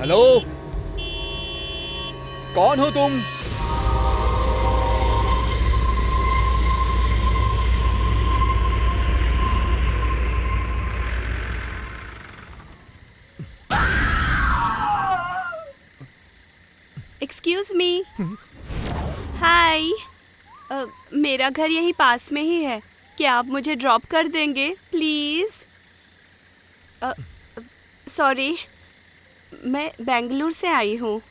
Hello, कौन हो तुम? Excuse me. हाय। मेरा घर यहीं पास में ही है, क्या आप मुझे ड्रॉप कर देंगे प्लीज? सॉरी, मैं बेंगलुरु से आई हूँ।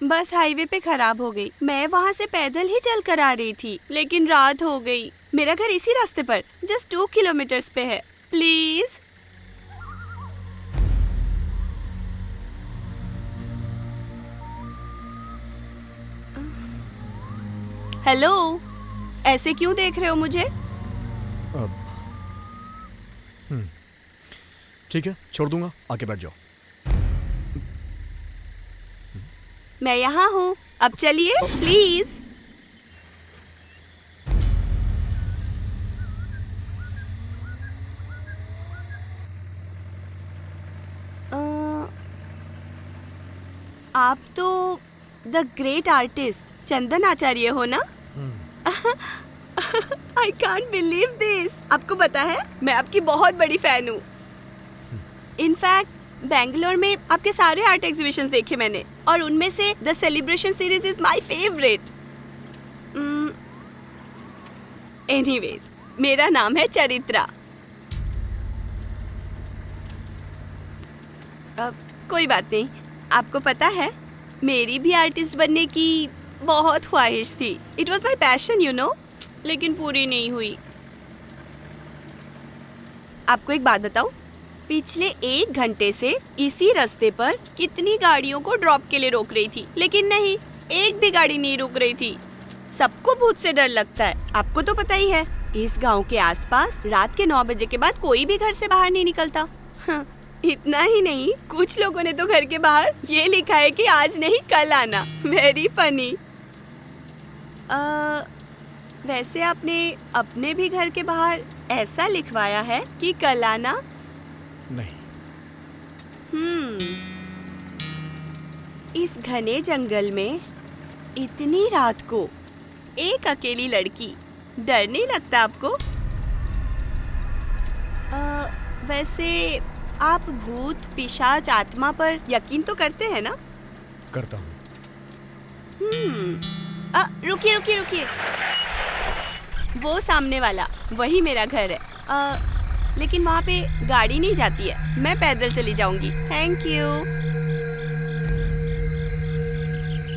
बस हाईवे पे खराब हो गई। मैं वहाँ से पैदल ही चल कर आ रही थी, लेकिन रात हो गई। मेरा घर इसी रास्ते पर जस्ट 2 किलोमीटर्स पे है। प्लीज। हेलो, ऐसे क्यों देख रहे हो मुझे? ठीक है, छोड़ दूंगा, आके बैठ जाओ। मैं यहाँ हूँ, अब चलिए प्लीज। आप तो द ग्रेट आर्टिस्ट चंदन आचार्य हो ना? I can't believe this. आपको पता है, मैं आपकी बहुत बड़ी फैन हूँ। इनफैक्ट बेंगलोर में आपके सारे आर्ट एग्जीबिशंस देखे मैंने, और उनमें से the celebration series is my favourite. Anyways, मेरा नाम है चरित्रा। कोई बात नहीं। आपको पता है, मेरी भी आर्टिस्ट बनने की बहुत ख्वाहिश थी। It was my passion you know, लेकिन पूरी नहीं हुई। आपको एक बात बताऊं, पिछले 1 घंटे से इसी रास्ते पर कितनी गाड़ियों को ड्रॉप के लिए रोक रही थी, लेकिन नहीं, एक भी गाड़ी नहीं रुक रही थी। सबको भूत से डर लगता है, आपको तो पता ही है। इस गांव के आसपास रात के 9 बजे के बाद कोई भी घर से बाहर नहीं निकलता। इतना ही नहीं, कुछ लोगों ने तो घर के बाहर ये लिखा है कि आज नहीं कल आना। Very funny. वैसे आपने अपने भी घर के बाहर ऐसा लिखवाया है कि कल आना? नहीं। इस घने जंगल में इतनी रात को एक अकेली लड़की, डर नहीं लगता आपको? वैसे आप भूत, पिशाच, आत्मा पर यकीन तो करते हैं ना? करता हूँ। रुकिए रुकिए रुकिए, वो सामने वाला, वही मेरा घर है। लेकिन वहाँ पे गाड़ी नहीं जाती है, मैं पैदल चली जाऊंगी। Thank you.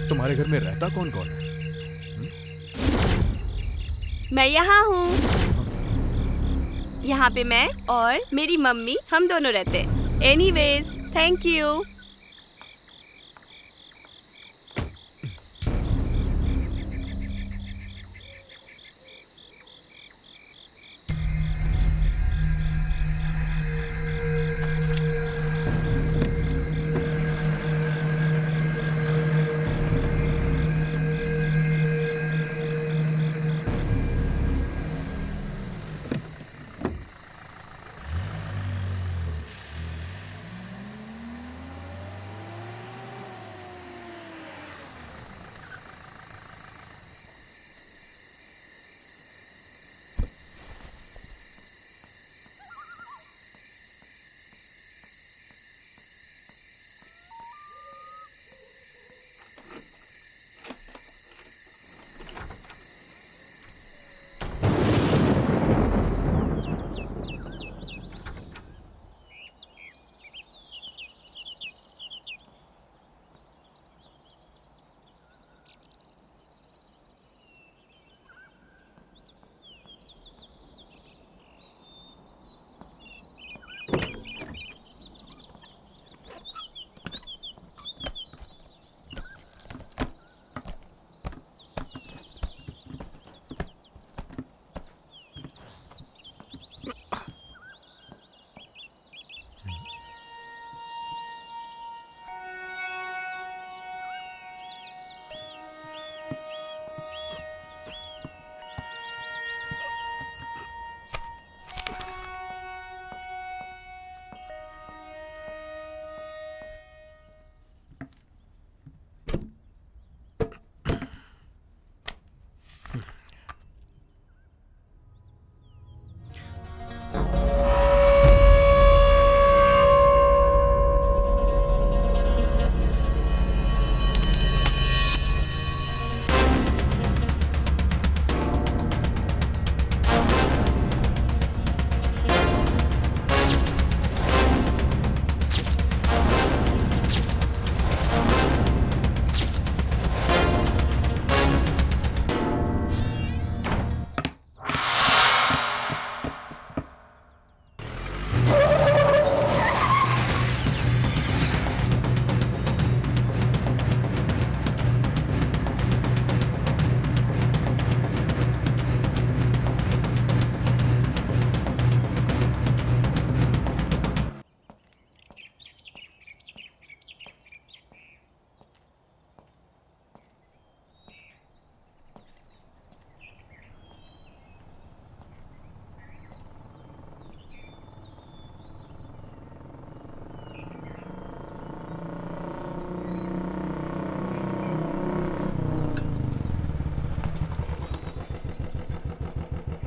तुम्हारे घर में रहता कौन कौन है? मैं यहाँ हूँ। यहाँ पे मैं और मेरी मम्मी, हम दोनों रहते हैं। Anyways, thank you.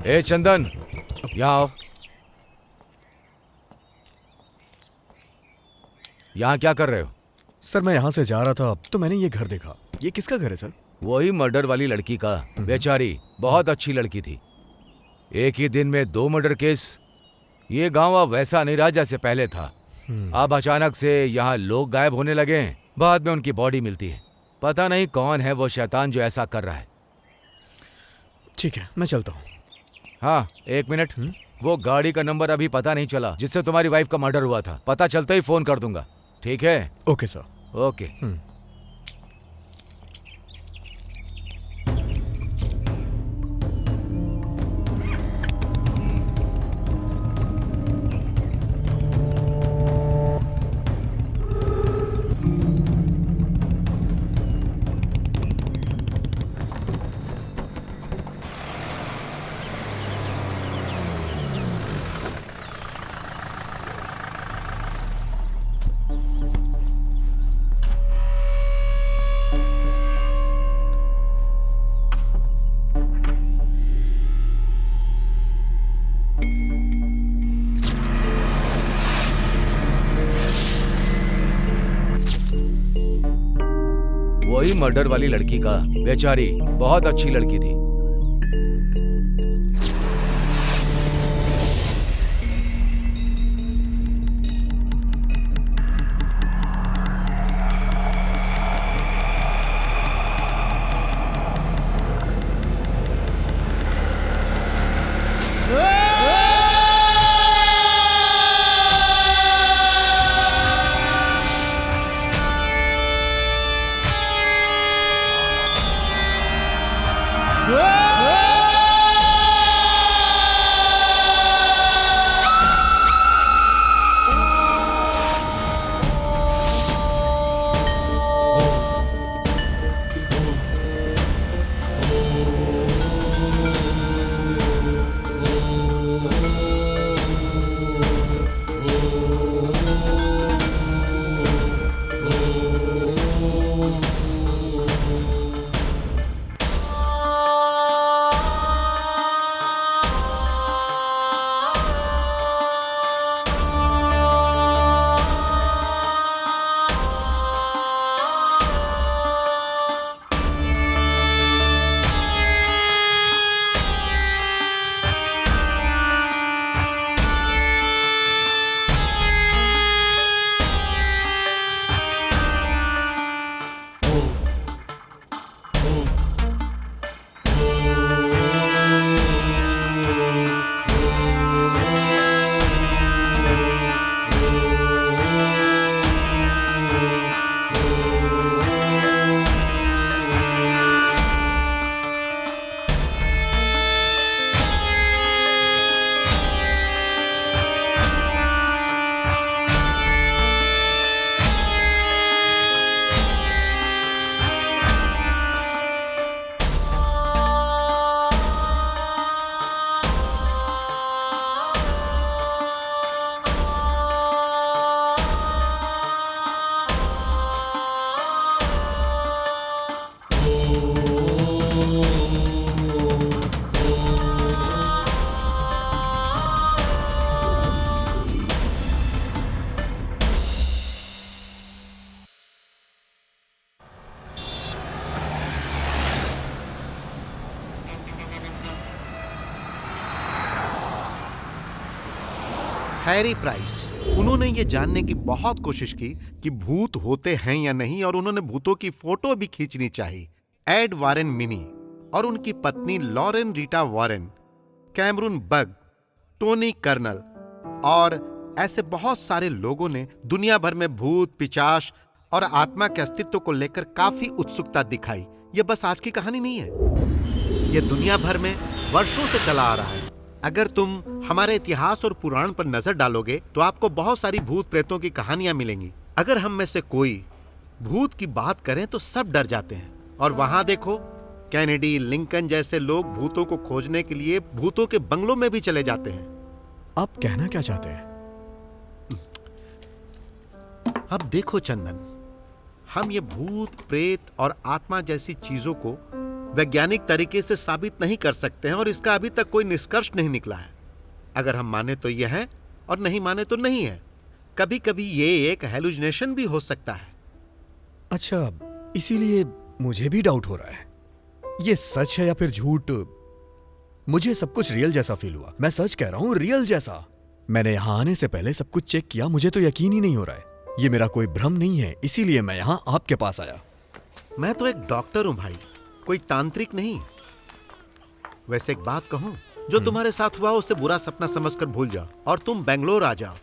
ए चंदन, यहाँ आओ। यहाँ क्या कर रहे हो? सर मैं यहाँ से जा रहा था तो मैंने ये घर देखा। ये किसका घर है सर? वही मर्डर वाली लड़की का। बेचारी बहुत अच्छी लड़की थी। एक ही दिन में 2 मर्डर केस। ये गांव अब वैसा नहीं रहा जैसे पहले था। अब अचानक से यहाँ लोग गायब होने लगे हैं। बाद में उनकी बॉडी मिलती है। पता नहीं कौन है वो शैतान जो ऐसा कर रहा है। ठीक है, मैं चलता हूँ। हाँ, 1 मिनट। वो गाड़ी का नंबर अभी पता नहीं चला जिससे तुम्हारी वाइफ का मर्डर हुआ था। पता चलते ही फोन कर दूंगा, ठीक है? Okay sir. ओके। वही मर्डर वाली लड़की का। बेचारी बहुत अच्छी लड़की थी। Harry price. उन्होंने ये जानने की बहुत कोशिश की कि भूत होते हैं या नहीं, और उन्होंने भूतों की फोटो भी खींचनी चाहिए। एड वारेन मिनी और उनकी पत्नी Lauren Rita Warren, Cameron Bug, Tony Colonel और ऐसे बहुत सारे लोगों ने दुनिया भर में भूत, पिशाच और आत्मा के अस्तित्व को लेकर काफी उत्सुकता दिखाई। यह बस आज की कहानी नहीं है, यह दुनिया भर में वर्षों से चला आ रहा है। अगर तुम हमारे इतिहास और पुराण पर नजर डालोगे तो आपको बहुत सारी भूत प्रेतों की कहानियां मिलेंगी। अगर हम में से कोई भूत की बात करें तो सब डर जाते हैं। और वहां देखो, कैनेडी, लिंकन जैसे लोग भूतों को खोजने के लिए भूतों के बंगलों में भी चले जाते हैं। आप कहना क्या चाहते हैं? अब देखो चंदन, हम ये भूत, प्रेत और आत्मा जैसी चीजों को वैज्ञानिक तरीके से साबित नहीं कर सकते हैं और इसका अभी तक कोई निष्कर्ष नहीं निकला है। अगर हम माने तो यह है और नहीं माने तो नहीं है। कभी कभी ये एक हेलुसिनेशन भी हो सकता है। अच्छा, इसीलिए मुझे भी डाउट हो रहा है, ये सच है या फिर झूठ। मुझे सब कुछ रियल जैसा फील हुआ। मैं सच कह रहा हूँ, रियल जैसा। मैंने यहाँ आने से पहले सब कुछ चेक किया, मुझे तो यकीन ही नहीं हो रहा है। ये मेरा कोई भ्रम नहीं है, इसीलिए मैं यहाँ आपके पास आया। मैं तो एक डॉक्टर हूं भाई, कोई तांत्रिक नहीं। वैसे एक बात कहूं, जो तुम्हारे साथ हुआ उसे बुरा सपना समझकर भूल जाओ और तुम बेंगलोर आ जाओ।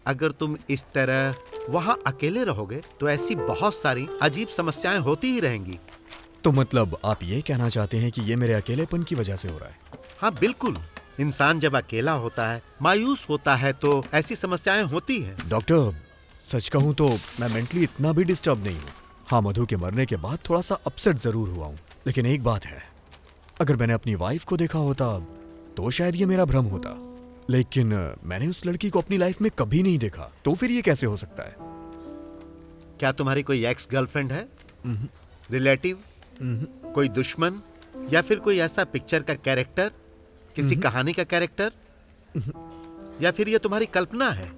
अगर तुम इस तरह वहां अकेले रहोगे तो ऐसी बहुत सारी अजीब समस्याएं होती ही रहेंगी। तो मतलब आप ये कहना चाहते हैं कि ये मेरे अकेलेपन की वजह से हो रहा है? हाँ बिल्कुल, इंसान जब अकेला होता है, मायूस होता है, तो ऐसी समस्याएं होती हैं। डॉक्टर, सच कहूं तो मैं मेंटली इतना भी डिस्टर्ब नहीं हूँ। हाँ, मधु के मरने के बाद थोड़ा सा अपसेट जरूर हुआ हूँ, लेकिन एक बात है, अगर मैंने अपनी वाइफ को देखा होता तो शायद ये मेरा भ्रम होता, लेकिन मैंने उस लड़की को अपनी लाइफ में कभी नहीं देखा, तो फिर ये कैसे हो सकता है? क्या तुम्हारी कोई एक्स गर्लफ्रेंड है, रिलेटिव, कोई दुश्मन, या फिर कोई ऐसा पिक्चर का कैरेक्टर, किसी कहानी का कैरेक्टर, या फिर ये तुम्हारी कल्पना है?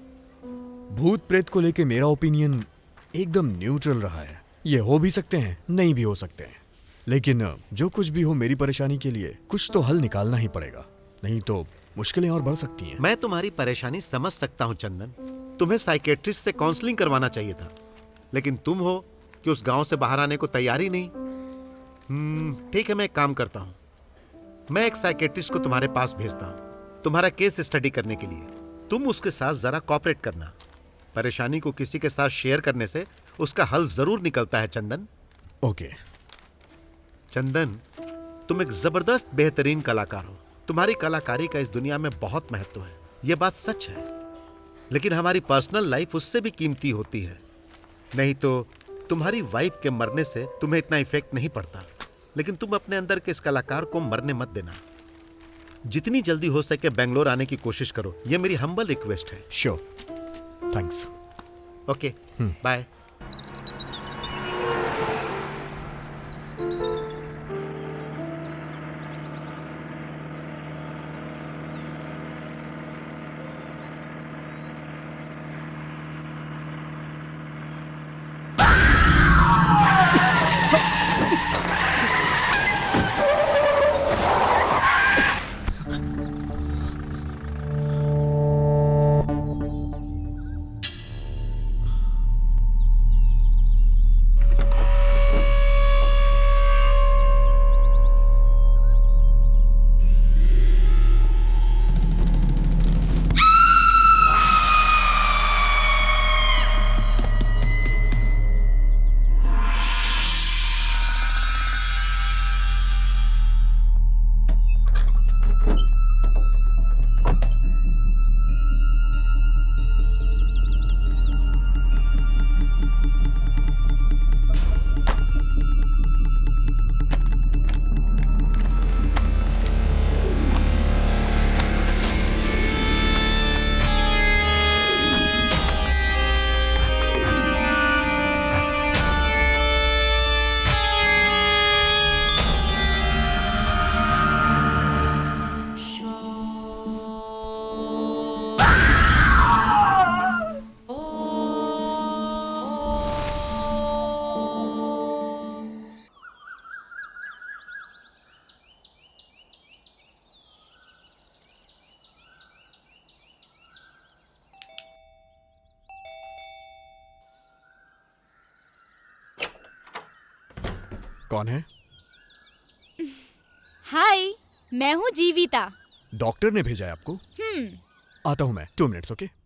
भूत प्रेत को लेके मेरा ओपिनियन एकदम न्यूट्रल रहा है। ये हो भी सकते हैं, नहीं भी हो सकते हैं, लेकिन जो कुछ भी हो, मेरी परेशानी के लिए कुछ तो हल निकालना ही पड़ेगा, नहीं तो मुश्किलें और बढ़ सकती हैं। मैं तुम्हारी परेशानी समझ सकता हूँ चंदन, तुम्हें साइकेट्रिस्ट से काउंसलिंग करवाना चाहिए था, लेकिन तुम हो कि उस गांव से बाहर आने को तैयार ही नहीं। ठीक है, मैं एक काम करता हूँ, मैं एक साइकेट्रिस्ट को तुम्हारे पास भेजता हूँ तुम्हारा केस स्टडी करने के लिए। तुम उसके साथ जरा कोऑपरेट करना। परेशानी को किसी के साथ शेयर करने से उसका हल जरूर निकलता है चंदन। ओके। चंदन, तुम एक जबरदस्त बेहतरीन कलाकार हो। तुम्हारी कलाकारी का इस दुनिया में बहुत महत्व है, यह बात सच है, लेकिन हमारी पर्सनल लाइफ उससे भी कीमती होती है। नहीं तो तुम्हारी वाइफ के मरने से तुम्हें इतना इफेक्ट नहीं पड़ता, लेकिन तुम अपने अंदर के इस कलाकार को मरने मत देना। जितनी जल्दी हो सके बेंगलोर आने की कोशिश करो, यह मेरी हम्बल रिक्वेस्ट है। Sure, thanks. Okay, bye. कौन है? हाय, मैं हूँ जीविता। डॉक्टर ने भेजा है आपको? आता हूं मैं, 2 मिनट्स। ओके।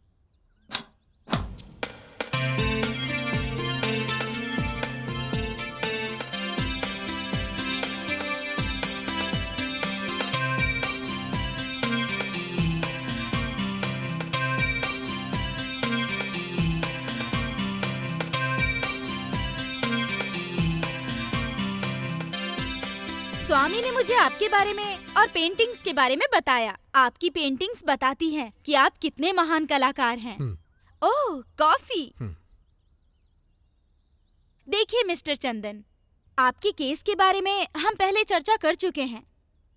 स्वामी ने मुझे आपके बारे में और पेंटिंग्स के बारे में बताया। आपकी पेंटिंग्स बताती हैं कि आप कितने महान कलाकार हैं। ओह, कॉफी। देखिए मिस्टर चंदन, आपके केस के बारे में हम पहले चर्चा कर चुके हैं।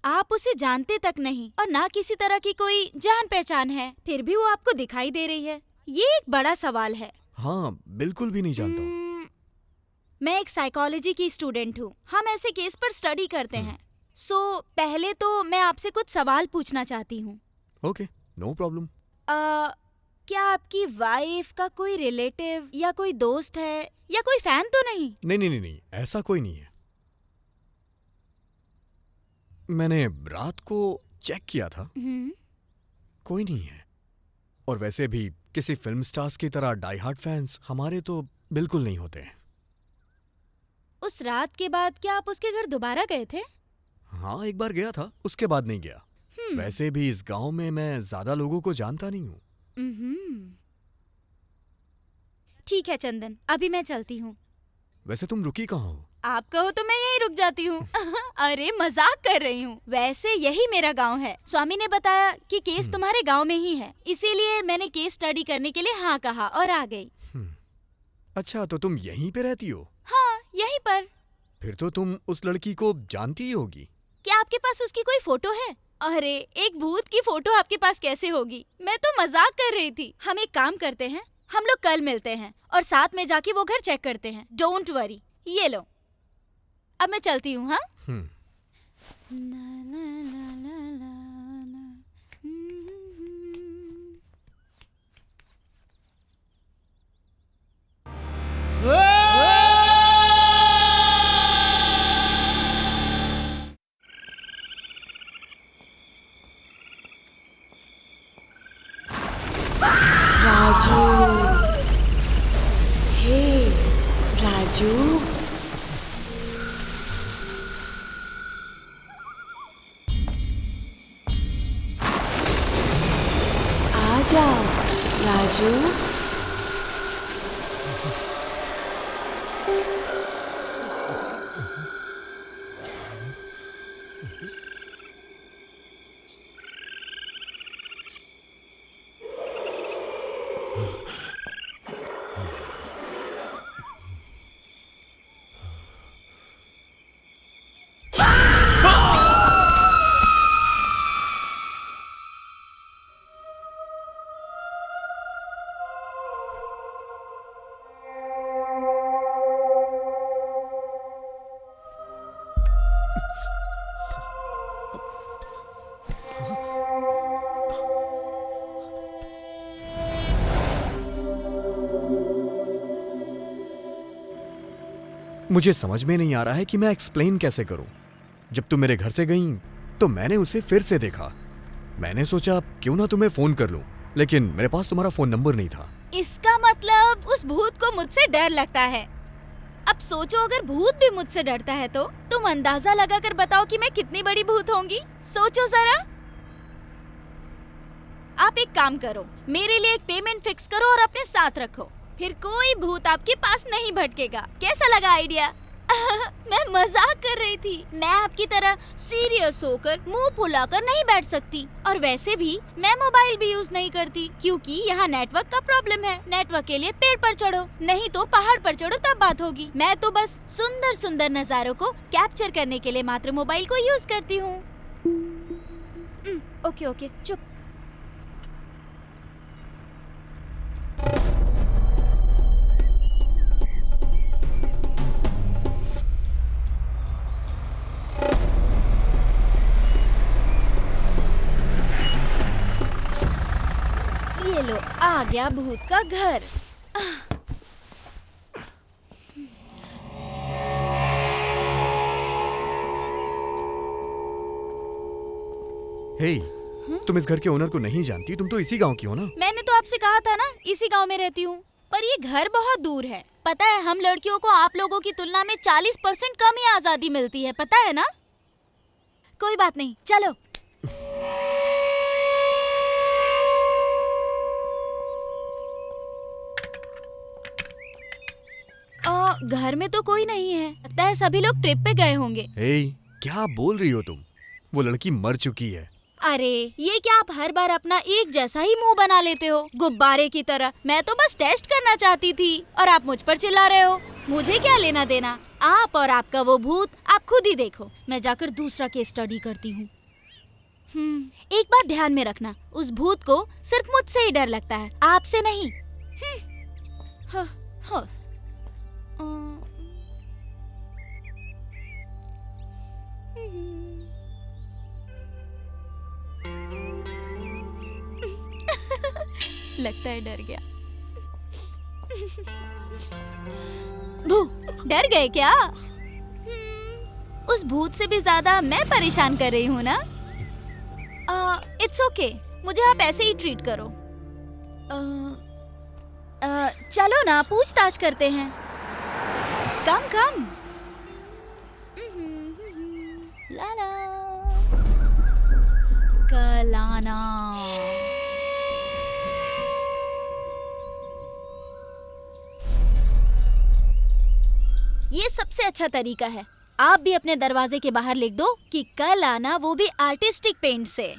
आप उसे जानते तक नहीं और ना किसी तरह की कोई जान पहचान है, फिर भी वो आपको दिखाई दे रही है। ये एक बड़ा सवाल है। हाँ, बिल्कुल भी नहीं जानता हूँ। मैं एक साइकोलॉजी की स्टूडेंट हूँ। हम ऐसे केस पर स्टडी करते हैं। पहले तो मैं आपसे कुछ सवाल पूछना चाहती हूँ। Okay, no problem. क्या आपकी वाइफ का कोई रिलेटिव या कोई दोस्त है या कोई फैन तो नहीं? नहीं, ऐसा कोई नहीं है। मैंने रात को चेक किया था, कोई नहीं है। और वैसे भी किसी फिल्म स्टार्स की तरह डाई हार्ड फैंस हमारे तो बिल्कुल नहीं होते हैं। उस रात के बाद क्या आप उसके घर दोबारा गए थे? हाँ, एक बार गया था, उसके बाद नहीं गया। वैसे भी इस गांव में मैं ज्यादा लोगों को जानता नहीं हूँ। ठीक है चंदन, अभी मैं चलती हूँ। वैसे तुम रुकी कहाँ हो? आप कहो तो मैं यहीं रुक जाती हूँ। अरे मजाक कर रही हूँ। वैसे यही मेरा गांव है। स्वामी ने बताया कि केस तुम्हारे गांव में ही है, इसीलिए मैंने केस स्टडी करने के लिए हाँ कहा और आ गई। अच्छा, तो तुम यहीं पे रहती हो? हाँ, यहीं पर। फिर तो तुम उस लड़की को जानती ही होगी। क्या आपके पास उसकी कोई फोटो है? अरे, एक भूत की फोटो आपके पास कैसे होगी? मैं तो मजाक कर रही थी। हम एक काम करते हैं, हम लोग कल मिलते हैं और साथ में जाके वो घर चेक करते हैं। Don't worry. ये लो, अब मैं चलती हूँ। हाँ, राजू, हे राजू, आ जाओ राजू। मुझे समझ में नहीं आ रहा है कि मैं एक्सप्लेन कैसे करूं। जब तुम मेरे घर से गई तो मैंने उसे फिर से देखा। मैंने सोचा क्यों ना तुम्हें फोन कर लूं, लेकिन मेरे पास तुम्हारा फोन नंबर नहीं था। इसका मतलब उस भूत को मुझसे डर लगता है। अब सोचो, अगर भूत भी मुझसे डरता है तो तुम अंदाजा लगा कर बताओ कि मैं कितनी बड़ी भूत होंगी। सोचो जरा। आप एक काम करो, मेरे लिए एक पेमेंट फिक्स करो और अपने साथ रखो, फिर कोई भूत आपके पास नहीं भटकेगा। कैसा लगा आइडिया? मैं मजाक कर रही थी। मैं आपकी तरह सीरियस होकर मुंह फुलाकर नहीं बैठ सकती, और वैसे भी मैं मोबाइल भी यूज नहीं करती क्योंकि यहाँ नेटवर्क का प्रॉब्लम है। नेटवर्क के लिए पेड़ पर चढ़ो, नहीं तो पहाड़ पर चढ़ो, तब बात होगी। मैं तो बस सुंदर सुंदर नजारों को कैप्चर करने के लिए मात्र मोबाइल को यूज करती हूँ। ओके, चुप। ये लो, आ गया भूत का घर। हे, तुम इस घर के ओनर को नहीं जानती? तुम तो इसी गांव की हो ना? मैंने तो आपसे कहा था ना, इसी गांव में रहती हूँ, पर ये घर बहुत दूर है। पता है, हम लड़कियों को आप लोगों की तुलना में 40% कम ही आजादी मिलती है, पता है ना? कोई बात नहीं, चलो। घर में तो कोई नहीं है, लगता है सभी लोग ट्रिप पे गए होंगे। हे, क्या बोल रही हो तुम? वो लड़की मर चुकी है। अरे, ये क्या आप हर बार अपना एक जैसा ही मुंह बना लेते हो, गुब्बारे की तरह? मैं तो बस टेस्ट करना चाहती थी और आप मुझ पर चिल्ला रहे हो। मुझे क्या लेना देना? आप और आपका वो भूत आप खुद ही देखो। मैं जाकर दूसरा केस स्टडी करती हूँ। एक बात ध्यान में रखना, उस भूत को सिर्फ मुझसे ही डर लगता है, आपसे नहीं। हाँ, हाँ। लगता है डर गया। भू, डर गए क्या? उस भूत से भी ज्यादा मैं परेशान कर रही हूँ ना? इट्स ओके, मुझे आप ऐसे ही ट्रीट करो। चलो ना, पूछताछ करते हैं। कम कम। ला ला। कलाना। ये सबसे अच्छा तरीका है। आप भी अपने दरवाजे के बाहर लिख दो कि कल आना, वो भी आर्टिस्टिक पेंट से।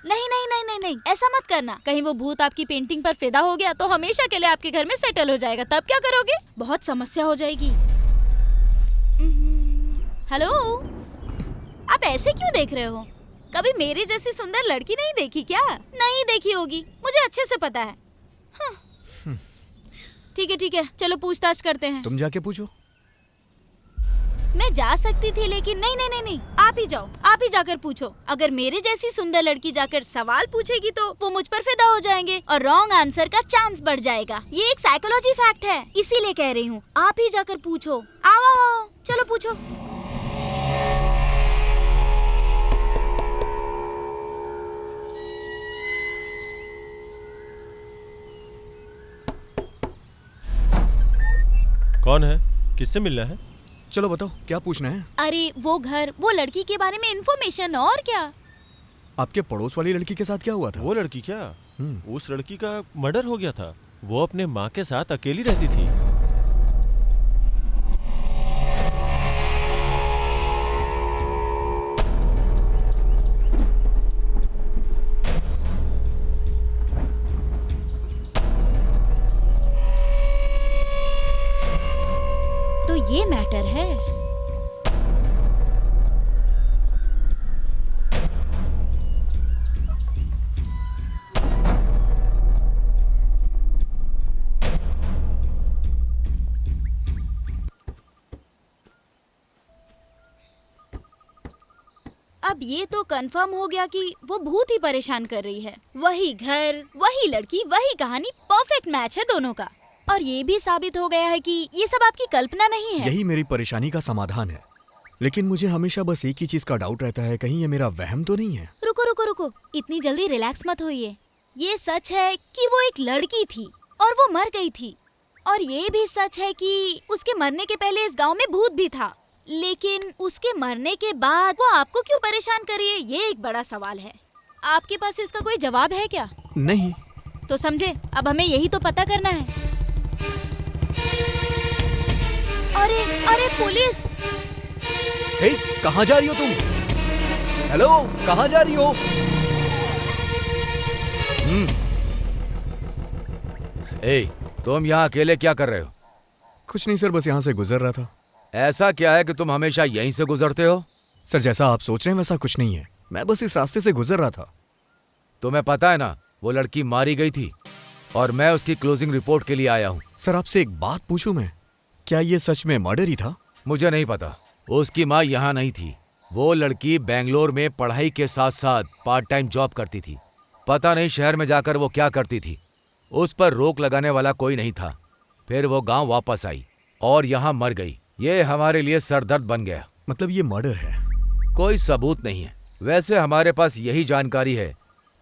नहीं नहीं नहीं नहीं नहीं, ऐसा मत करना। कहीं वो भूत आपकी पेंटिंग पर फिदा हो गया तो हमेशा के लिए आपके घर में सेटल हो जाएगा, तब क्या करोगे? बहुत समस्या हो जाएगी। हेलो, आप ऐसे क्यों देख रहे हो? कभी मेरी जैसी सुंदर लड़की नहीं देखी क्या? नहीं देखी होगी, मुझे अच्छे से पता है। ठीक है, चलो पूछताछ करते हैं। तुम जाके पूछो। मैं जा सकती थी लेकिन नहीं नहीं नहीं नहीं, आप ही जाओ, आप ही जाकर पूछो। अगर मेरे जैसी सुंदर लड़की जाकर सवाल पूछेगी तो वो मुझ पर फिदा हो जाएंगे और रॉन्ग आंसर का चांस बढ़ जाएगा। ये एक साइकोलॉजी फैक्ट है, इसीलिए कह रही हूँ। आप ही जाकर पूछो। आओ आओ, चलो पूछो। कौन है? किससे मिलना है? चलो बताओ, क्या पूछना है? अरे वो घर, वो लड़की के बारे में इन्फॉर्मेशन। और क्या? आपके पड़ोस वाली लड़की के साथ क्या हुआ था? वो लड़की क्या? उस लड़की का मर्डर हो गया था। वो अपने माँ के साथ अकेली रहती थी। तो ये मैटर है। अब ये तो कंफर्म हो गया कि वो भूत ही परेशान कर रही है। वही घर, वही लड़की, वही कहानी, परफेक्ट मैच है दोनों का। और ये भी साबित हो गया है कि ये सब आपकी कल्पना नहीं है। यही मेरी परेशानी का समाधान है। लेकिन मुझे हमेशा बस एक ही चीज का डाउट रहता है, कहीं ये मेरा वहम तो नहीं है। रुको रुको रुको, इतनी जल्दी रिलैक्स मत होइए। ये सच है कि वो एक लड़की थी और वो मर गई थी। और ये भी सच है कि उसके मरने के पहले इस गांव में भूत भी था। लेकिन उसके मरने के बाद वो आपको क्यों परेशान कर रही है, ये एक बड़ा सवाल है। आपके पास इसका कोई जवाब है क्या? नहीं। तो समझे, अब हमें यही तो पता करना है। अरे अरे पुलिस! ए, कहाँ जा रही हो तुम? हेलो, कहाँ जा रही हो? ए, तुम यहाँ अकेले क्या कर रहे हो? कुछ नहीं सर, बस यहाँ से गुजर रहा था। ऐसा क्या है कि तुम हमेशा यहीं से गुजरते हो? सर, जैसा आप सोच रहे हैं वैसा कुछ नहीं है। मैं बस इस रास्ते से गुजर रहा था। तुम्हें पता है ना, वो लड़की मारी गई थी और मैं उसकी क्लोजिंग रिपोर्ट के लिए आया हूँ। सर, आपसे एक बात पूछूं मैं, क्या ये सच में मर्डर ही था? मुझे नहीं पता। उसकी माँ यहाँ नहीं थी। वो लड़की बेंगलोर में पढ़ाई के साथ साथ पार्ट टाइम जॉब करती थी। पता नहीं शहर में जाकर वो क्या करती थी। उस पर रोक लगाने वाला कोई नहीं था। फिर वो गांव वापस आई और यहाँ मर गई। ये हमारे लिए सरदर्द बन गया। मतलब ये मर्डर है? कोई सबूत नहीं है। वैसे हमारे पास यही जानकारी है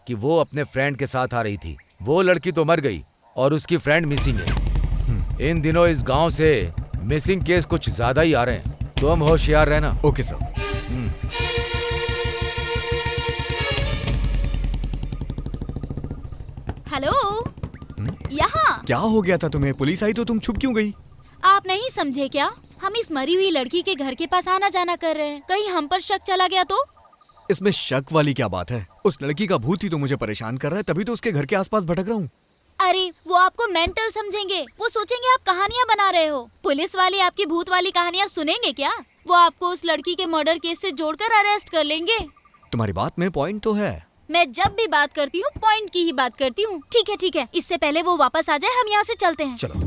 कि वो अपने फ्रेंड के साथ आ रही थी। वो लड़की तो मर गई और उसकी फ्रेंड मिसिंग है। इन दिनों इस गांव से मिसिंग केस कुछ ज्यादा ही आ रहे हैं। तुम होशियार रहना। Okay sir. हेलो, यहाँ। क्या हो गया था तुम्हें? पुलिस आई तो तुम छुप क्यों गई? आप नहीं समझे क्या? हम इस मरी हुई लड़की के घर के पास आना जाना कर रहे हैं। कहीं हम पर शक चला गया तो? इसमें शक वाली क्या बात है? उस लड़की का भूत ही तो मुझे परेशान कर रहा है, तभी तो उसके घर के आसपास भटक रहा हूँ। अरे वो आपको मेंटल समझेंगे, वो सोचेंगे आप कहानियाँ बना रहे हो। पुलिस वाले आपकी भूत वाली कहानियाँ सुनेंगे क्या? वो आपको उस लड़की के मर्डर केस से जोड़कर अरेस्ट कर लेंगे। तुम्हारी बात में पॉइंट तो है। मैं जब भी बात करती हूँ पॉइंट की ही बात करती हूँ। ठीक है, इससे पहले वो वापस आ जाए हम यहाँ से चलते हैं। चलो।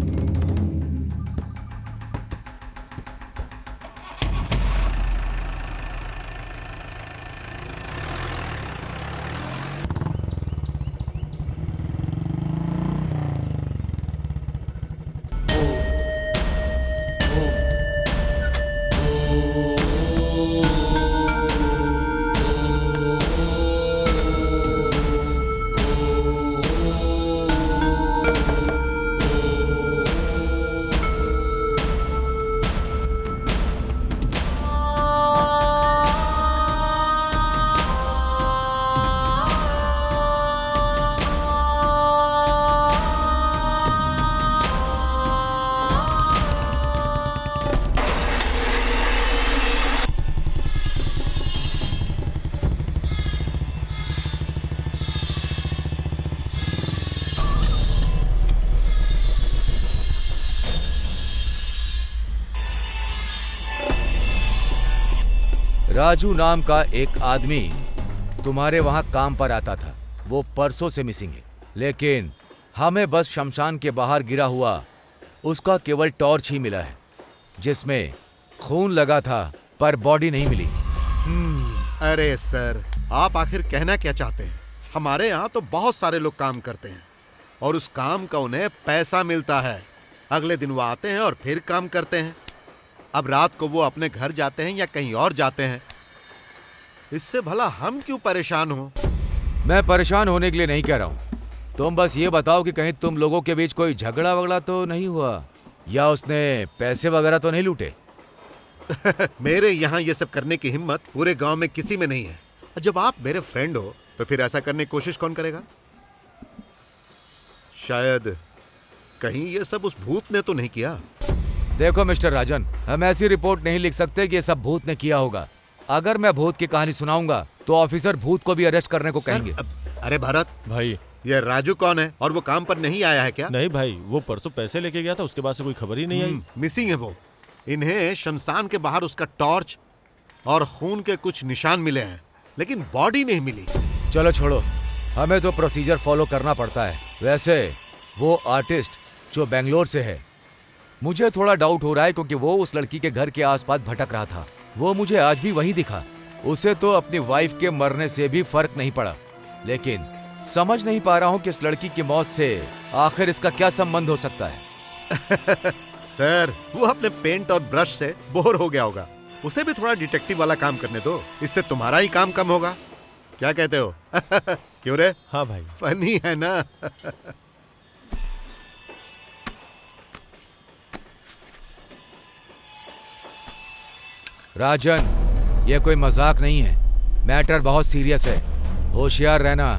राजू नाम का एक आदमी तुम्हारे वहां काम पर आता था। वो परसों से मिसिंग है, लेकिन हमें बस शमशान के बाहर गिरा हुआ उसका केवल टॉर्च ही मिला है, जिसमें खून लगा था पर बॉडी नहीं मिली। अरे सर, आप आखिर कहना क्या चाहते हैं? हमारे यहाँ तो बहुत सारे लोग काम करते हैं और उस काम का उन्हें पैसा मिलता है। अगले दिन वो आते हैं और फिर काम करते हैं। अब रात को वो अपने घर जाते हैं या कहीं और जाते हैं। इससे भला हम क्यों परेशान हो? मैं परेशान होने के लिए नहीं कह रहा हूँ। तुम बस ये बताओ कि कहीं तुम लोगों के बीच कोई झगड़ा वगड़ा तो नहीं हुआ, या उसने पैसे वगैरह तो नहीं लूटे? मेरे यहाँ ये सब करने की हिम्मत पूरे गांव में किसी में नहीं है। जब आप मेरे फ्रेंड हो तो फिर ऐसा करने की कोशिश कौन करेगा? शायद कहीं ये सब उस भूत ने तो नहीं किया। देखो मिस्टर राजन, हम ऐसी रिपोर्ट नहीं लिख सकते कि ये सब भूत ने किया होगा। अगर मैं भूत की कहानी सुनाऊंगा तो ऑफिसर भूत को भी अरेस्ट करने को कहेंगे। अरे भरत भाई, ये राजू कौन है और वो काम पर नहीं आया है क्या? नहीं भाई, वो परसों पैसे लेके गया था, उसके बाद से कोई खबर ही नहीं आई। मिसिंग है वो। इन्हें शमशान के बाहर उसका टॉर्च और खून के कुछ निशान मिले हैं, लेकिन बॉडी नहीं मिली। चलो छोड़ो, हमें तो प्रोसीजर फॉलो करना पड़ता है। वैसे वो आर्टिस्ट जो बेंगलोर से है, मुझे थोड़ा डाउट हो रहा है क्योंकि वो उस लड़की के घर के आसपास भटक रहा था। वो मुझे आज भी वही दिखा। उसे तो अपनी वाइफ के मरने से भी फर्क नहीं पड़ा, लेकिन समझ नहीं पा रहा हूँ कि इस लड़की की मौत से आखिर इसका क्या संबंध हो सकता है। सर, वो अपने पेंट और ब्रश से बोर हो गया होगा। उसे भी थोड़ा डिटेक्टिव वाला काम करने दो, इससे तुम्हारा ही काम कम होगा। क्या कहते हो? क्यों रे? हाँ भाई। फनी है ना? राजन, ये कोई मजाक नहीं है। मैटर बहुत सीरियस है, होशियार रहना।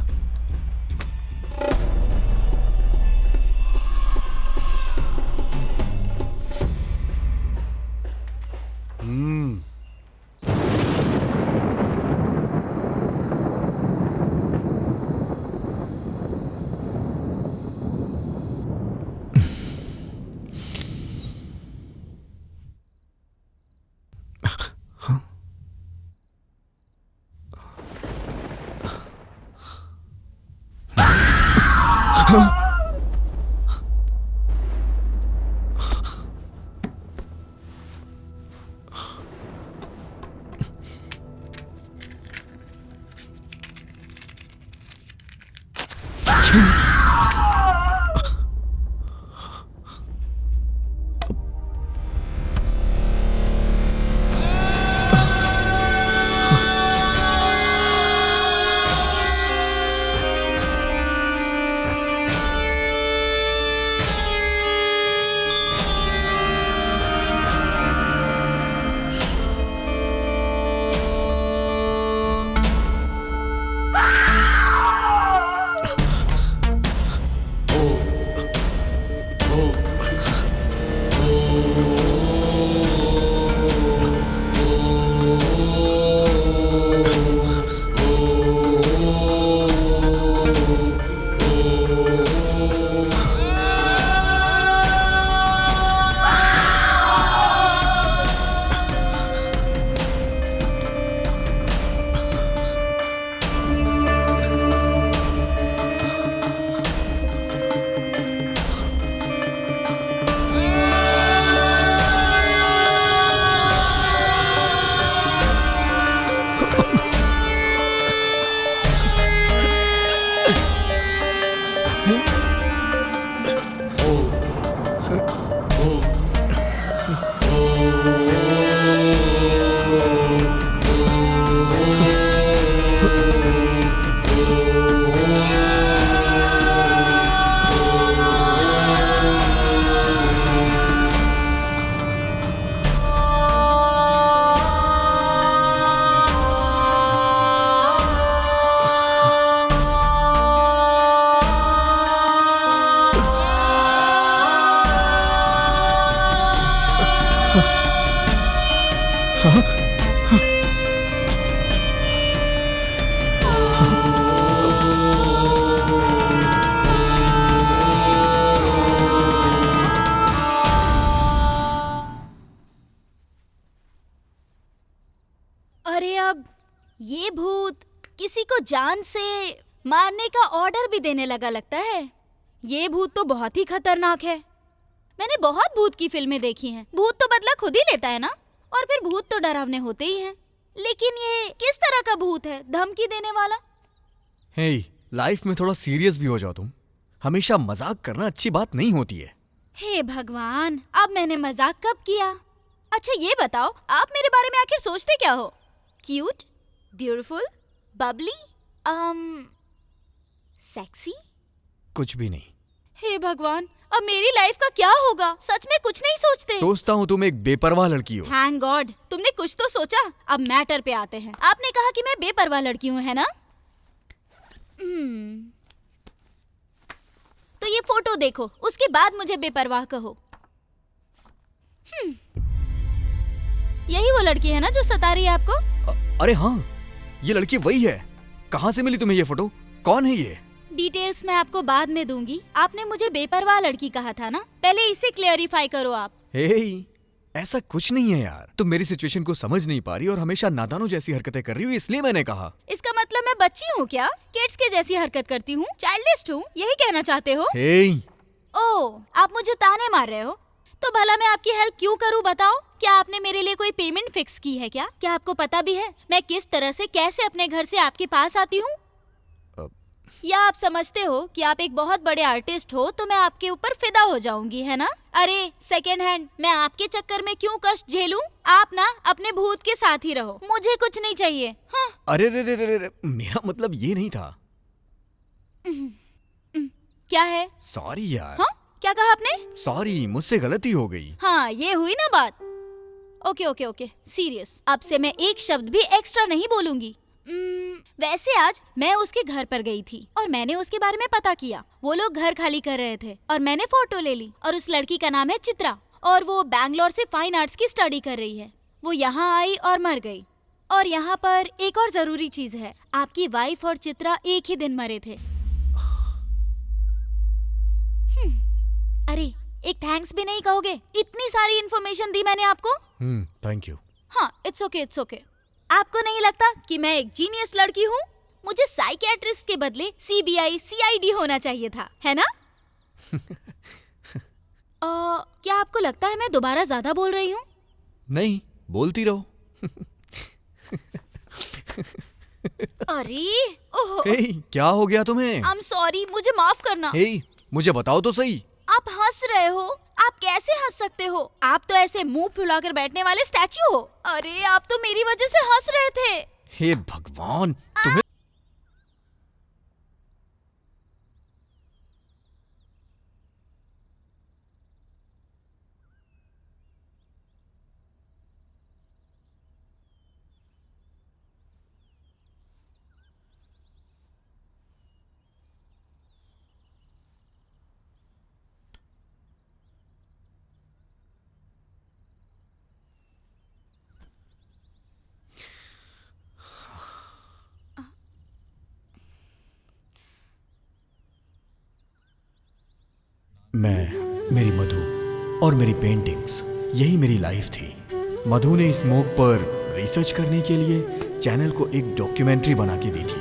अरे अब ये भूत किसी को जान से मारने का ऑर्डर भी देने लगा लगता है। ये भूत तो बहुत ही खतरनाक है। मैंने बहुत भूत की फिल्में देखी हैं। भूत तो बदला खुद ही लेता है ना, और फिर भूत तो डरावने होते ही हैं। लेकिन ये किस तरह का भूत है, धमकी देने वाला? हे, लाइफ में थोड़ा सीरियस भी हो जाओ तुम। हमेशा मजाक करना अच्छी बात नहीं होती है। हे भगवान, अब मैंने मजाक कब किया? अच्छा ये बताओ, आप मेरे बारे में आखिर सोचते क्या हो? Cute, beautiful, Babli, sexy? कुछ भी नहीं। हे भगवान, अब मेरी लाइफ का क्या होगा? सच में कुछ नहीं सोचते? सोचता हूँ तुम एक बेपरवाह लड़की हो। थैंक गॉड, तुमने कुछ तो सोचा। अब मैटर पे आते हैं। आपने कहा कि मैं बेपरवाह लड़की हूँ, है ना? तो ये फोटो देखो, उसके बाद मुझे बेपरवाह कहो। यही वो लड़की है ना जो सता रही है आपको? अरे हाँ, ये लड़की वही है। कहाँ से मिली तुम्हें ये फोटो? कौन है ये? डिटेल्स मैं आपको बाद में दूंगी। आपने मुझे बेपरवाह लड़की कहा था ना, पहले इसे क्लियरिफाई करो आप। हे, ऐसा कुछ नहीं है यार। तुम मेरी सिचुएशन को समझ नहीं पा रही और हमेशा नादानों जैसी हरकतें कर रही हो, इसलिए मैंने कहा। इसका मतलब मैं बच्ची हूँ क्या? किड्स के जैसी हरकत करती हूँ, चाइल्डिश हूँ, यही कहना चाहते हो? हे, ओह, आप मुझे ताने मार रहे हो? तो भला मैं आपकी हेल्प क्यों करूं बताओ? क्या आपने मेरे लिए कोई पेमेंट फिक्स की है क्या? क्या आपको पता भी है मैं किस तरह से कैसे अपने घर से आपके पास आती हूँ? या आप समझते हो कि आप एक बहुत बड़े आर्टिस्ट हो तो मैं आपके ऊपर फिदा हो जाऊंगी, है ना? अरे सेकेंड हैंड, मैं आपके चक्कर में क्यों कष्ट झेलूं? आप ना अपने भूत के साथ ही रहो, मुझे कुछ नहीं चाहिए। हाँ। अरे रे रे रे रे, मेरा मतलब ये नहीं था। क्या है? सॉरी यार। हाँ? क्या कहा आपने? सॉरी, मुझसे गलती हो गई। हाँ, ये हुई ना बात। Okay okay okay, serious. अब से मैं एक शब्द भी एक्स्ट्रा नहीं बोलूंगी। वैसे आज मैं उसके घर पर गई थी और मैंने उसके बारे में पता किया। वो लोग घर खाली कर रहे थे और मैंने फोटो ले ली। और उस लड़की का नाम है चित्रा और वो बैंगलोर से फाइन आर्ट्स की स्टडी कर रही है। वो यहाँ आई और मर गई। और यहाँ पर एक और जरूरी चीज है, आपकी वाइफ और चित्रा एक ही दिन मरे थे। अरे एक थैंक्स भी नहीं कहोगे? इतनी सारी इन्फॉर्मेशन दी मैंने आपको। Thank you. हाँ, इट्स ओके इट्स ओके। आपको नहीं लगता कि मैं एक जीनियस लड़की हूँ? मुझे साइकियाट्रिस्ट के बदले सीबीआई सीआईडी होना चाहिए था, है ना? क्या आपको लगता है मैं दोबारा ज्यादा बोल रही हूँ? नहीं, बोलती रहो। अरे ओह, हे, क्या हो गया तुम्हें? आई एम सॉरी, मुझे माफ करना। हे, मुझे बताओ तो सही। आप हंस रहे हो? आप कैसे हंस सकते हो? आप तो ऐसे मुंह फुलाकर बैठने वाले स्टैच्यू हो। अरे आप तो मेरी वजह से हंस रहे थे। हे भगवान, तुम्हें मैं, मेरी मधु और मेरी पेंटिंग्स, यही मेरी लाइफ थी। मधु ने इस मोक पर रिसर्च करने के लिए चैनल को एक डॉक्यूमेंट्री बना के दी थी।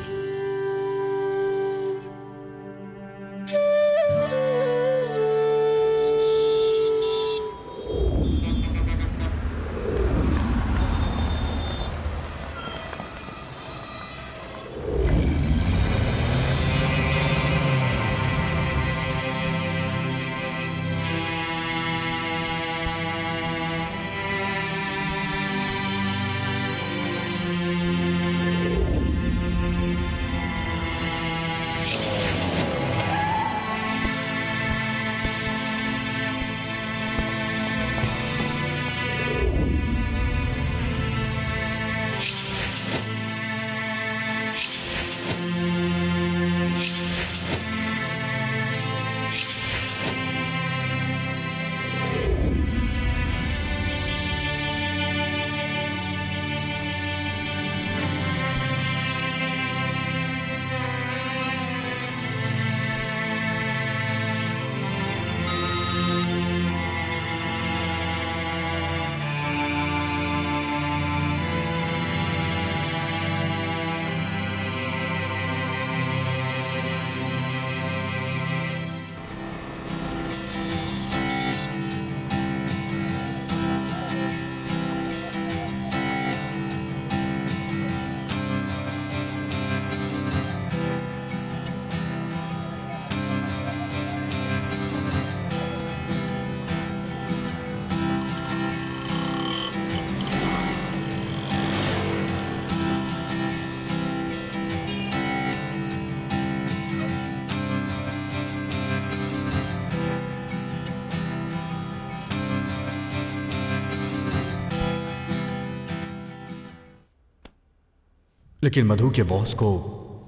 लेकिन मधु के बॉस को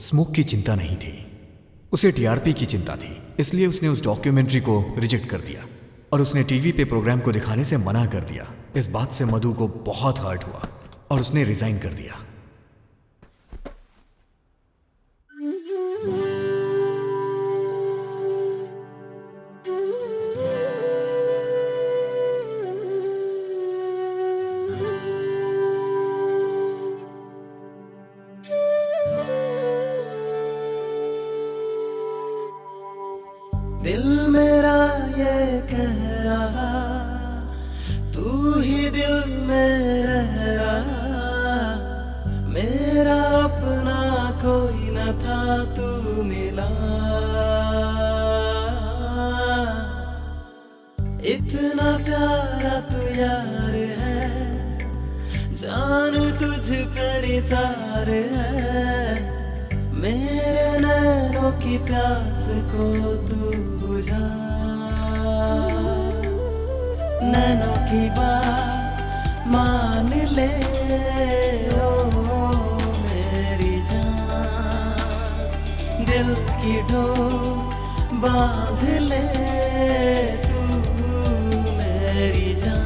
स्मोक की चिंता नहीं थी, उसे टीआरपी की चिंता थी। इसलिए उसने उस डॉक्यूमेंट्री को रिजेक्ट कर दिया और उसने टीवी पे प्रोग्राम को दिखाने से मना कर दिया। इस बात से मधु को बहुत हर्ट हुआ और उसने रिजाइन कर दिया। दिल मेरा ये कह रहा तू ही दिल में रह रहा, मेरा अपना कोई न था तू मिला। इतना प्यारा तू यार है, जान तुझ पर निसार है, मेरे नैनों की प्यास को तू बुझा। नैनों की बात मान ले ओ मेरी जान, दिल की डोर बांध ले तू मेरी जान।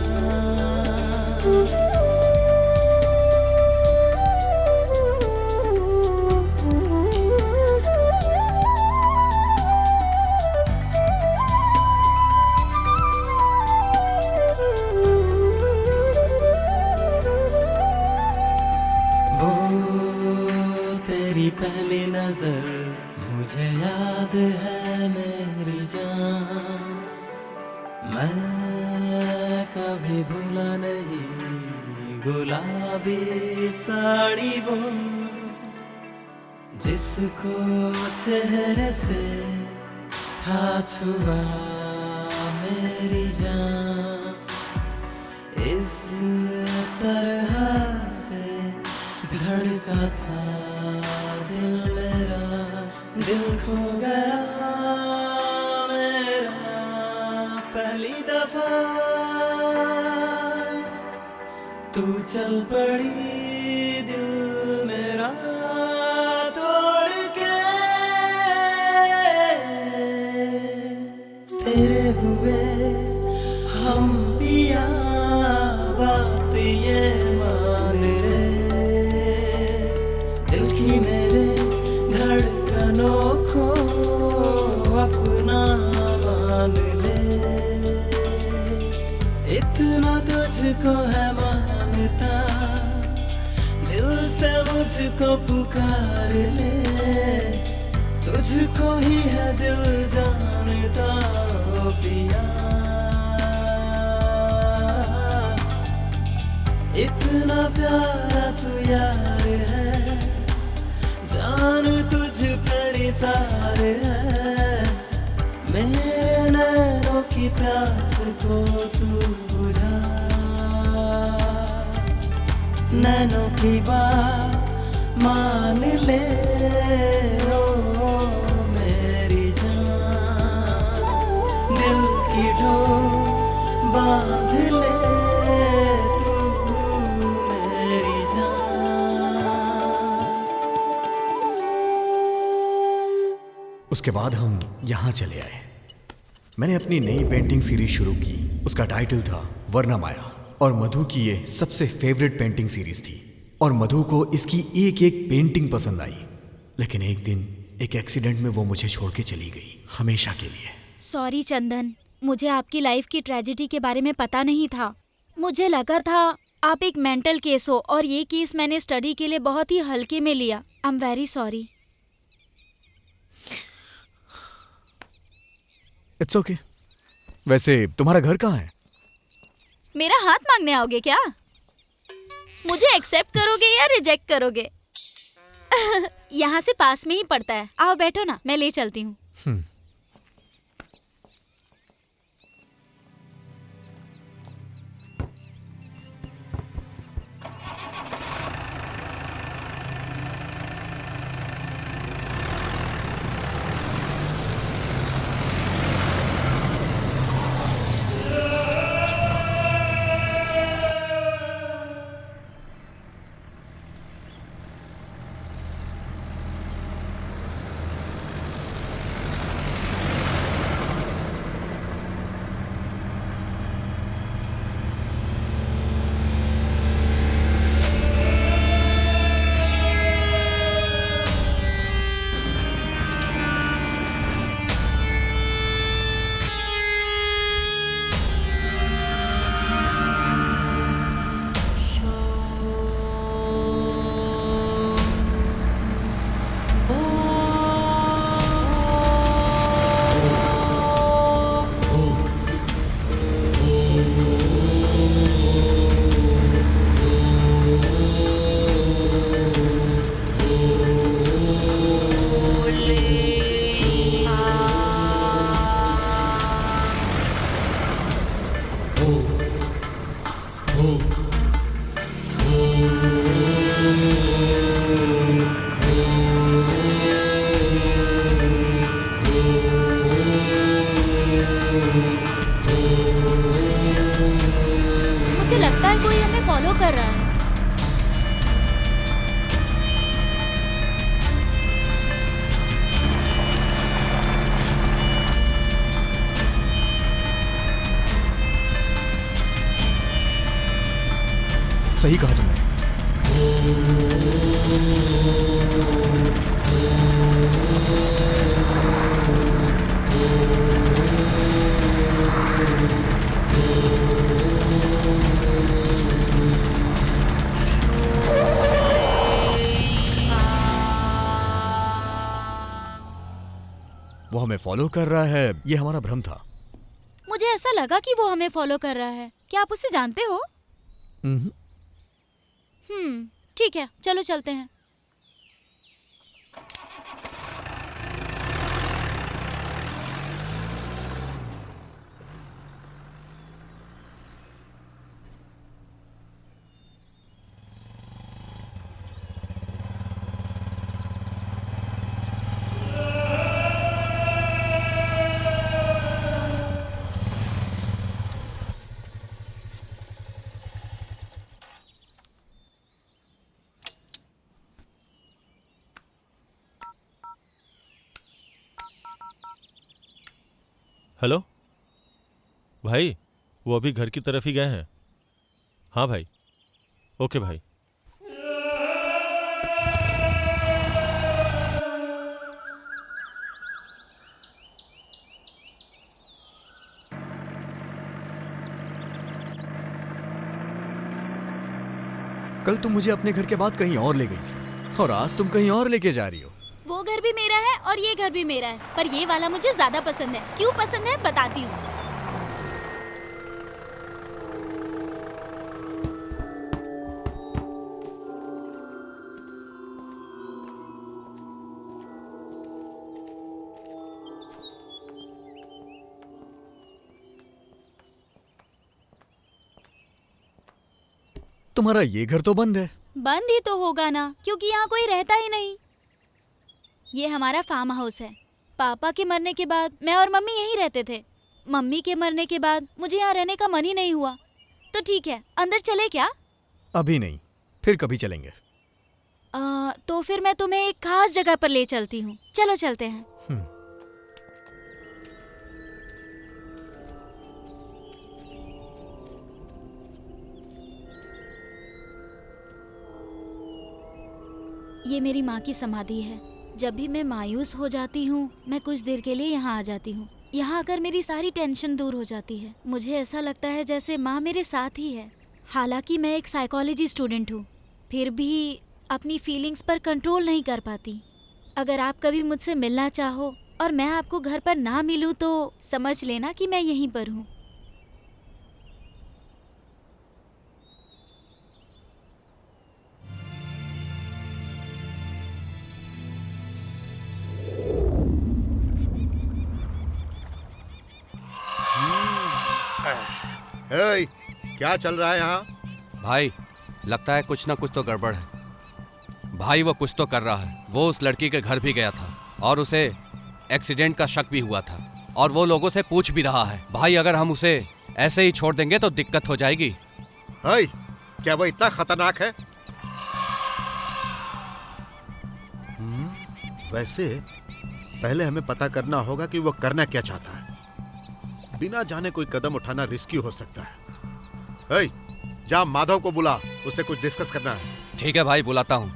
पहली नजर मुझे याद है मेरी जान, मैं कभी भूला नहीं गुलाबी साड़ी वो, जिसको चेहरे से था छुआ मेरी जान। इस तरह से धड़का था दिल मेरा, दिल खो गया मेरा पहली दफा। तू चल पड़ी दिल मेरा तोड़ के, तेरे हुए हम पिया बात ये मान ले, दिल की मेरे धड़कनों को अपना मान ले। इतना तुझको है मानता, दिल से मुझको पुकार ले, तुझको ही है दिल जानता ओ पिया। इतना प्यारा तू यार है, जान तुझ पर निसार है, मेरे नैनों की प्यास को तू बुझा। नैनों की बात मान ले ओ मेरी जान, दिल की डोर बांध ले तू मेरी जान। उसके बाद हम यहाँ चले आए। मैंने अपनी नई पेंटिंग सीरीज शुरू की। उसका टाइटल था वरना माया, और मधु की ये सबसे फेवरेट पेंटिंग सीरीज थी, और मधु को इसकी एक एक पेंटिंग पसंद आई। लेकिन एक दिन एक एक्सीडेंट में वो मुझे छोड़ के चली गई, हमेशा के लिए। सॉरी चंदन, मुझे आपकी लाइफ की ट्रेजेडी के बारे में पता नहीं था। मुझे लगा था आप एक मेंटल केस हो, और ये केस मैंने स्टडी के लिए बहुत ही हल्के में लिया। I am very sorry. It's okay. वैसे तुम्हारा घर कहाँ है? मेरा हाथ मांगने आओगे क्या? मुझे एक्सेप्ट करोगे या रिजेक्ट करोगे? यहाँ से पास में ही पड़ता है। आओ बैठो ना, मैं ले चलती हूँ। मुझे लगता है कोई हमें फॉलो कर रहा है। सही कहा तुमने। वो हमें फॉलो कर रहा है, ये हमारा भ्रम था। मुझे ऐसा लगा कि वो हमें फॉलो कर रहा है। क्या आप उसे जानते हो? हम्म, ठीक है, चलो चलते हैं। हेलो भाई, वो अभी घर की तरफ ही गए हैं। हाँ भाई, ओके भाई। कल तुम मुझे अपने घर के बाद कहीं और ले गई थी और आज तुम कहीं और लेके जा रही हो। वो घर भी मेरा है और ये घर भी मेरा है, पर ये वाला मुझे ज्यादा पसंद है। क्यों पसंद है बताती हूँ। तुम्हारा ये घर तो बंद है। बंद ही तो होगा ना, क्योंकि यहाँ कोई रहता ही नहीं। ये हमारा फार्म हाउस है। पापा के मरने के बाद मैं और मम्मी यहीं रहते थे। मम्मी के मरने के बाद मुझे यहाँ रहने का मन ही नहीं हुआ। तो ठीक है, अंदर चले क्या? अभी नहीं, फिर कभी चलेंगे। तो फिर मैं तुम्हें एक खास जगह पर ले चलती हूँ। चलो चलते हैं। ये मेरी माँ की समाधि है। जब भी मैं मायूस हो जाती हूँ, मैं कुछ देर के लिए यहाँ आ जाती हूँ। यहाँ आकर मेरी सारी टेंशन दूर हो जाती है। मुझे ऐसा लगता है जैसे माँ मेरे साथ ही है। हालांकि मैं एक साइकोलॉजी स्टूडेंट हूँ, फिर भी अपनी फीलिंग्स पर कंट्रोल नहीं कर पाती। अगर आप कभी मुझसे मिलना चाहो और मैं आपको घर पर ना मिलूँ तो समझ लेना कि मैं यहीं पर हूँ। हे, क्या चल रहा है यहाँ? भाई, लगता है कुछ ना कुछ तो गड़बड़ है। भाई वो कुछ तो कर रहा है। वो उस लड़की के घर भी गया था और उसे एक्सीडेंट का शक भी हुआ था और वो लोगों से पूछ भी रहा है। भाई अगर हम उसे ऐसे ही छोड़ देंगे तो दिक्कत हो जाएगी। हे, क्या वो इतना खतरनाक है? वैसे पहले हमें पता करना होगा कि वो करना क्या चाहता है। बिना जाने कोई कदम उठाना रिस्की हो सकता है। हे, जा माधव को बुला, उससे कुछ डिस्कस करना है। ठीक है भाई, बुलाता हूँ।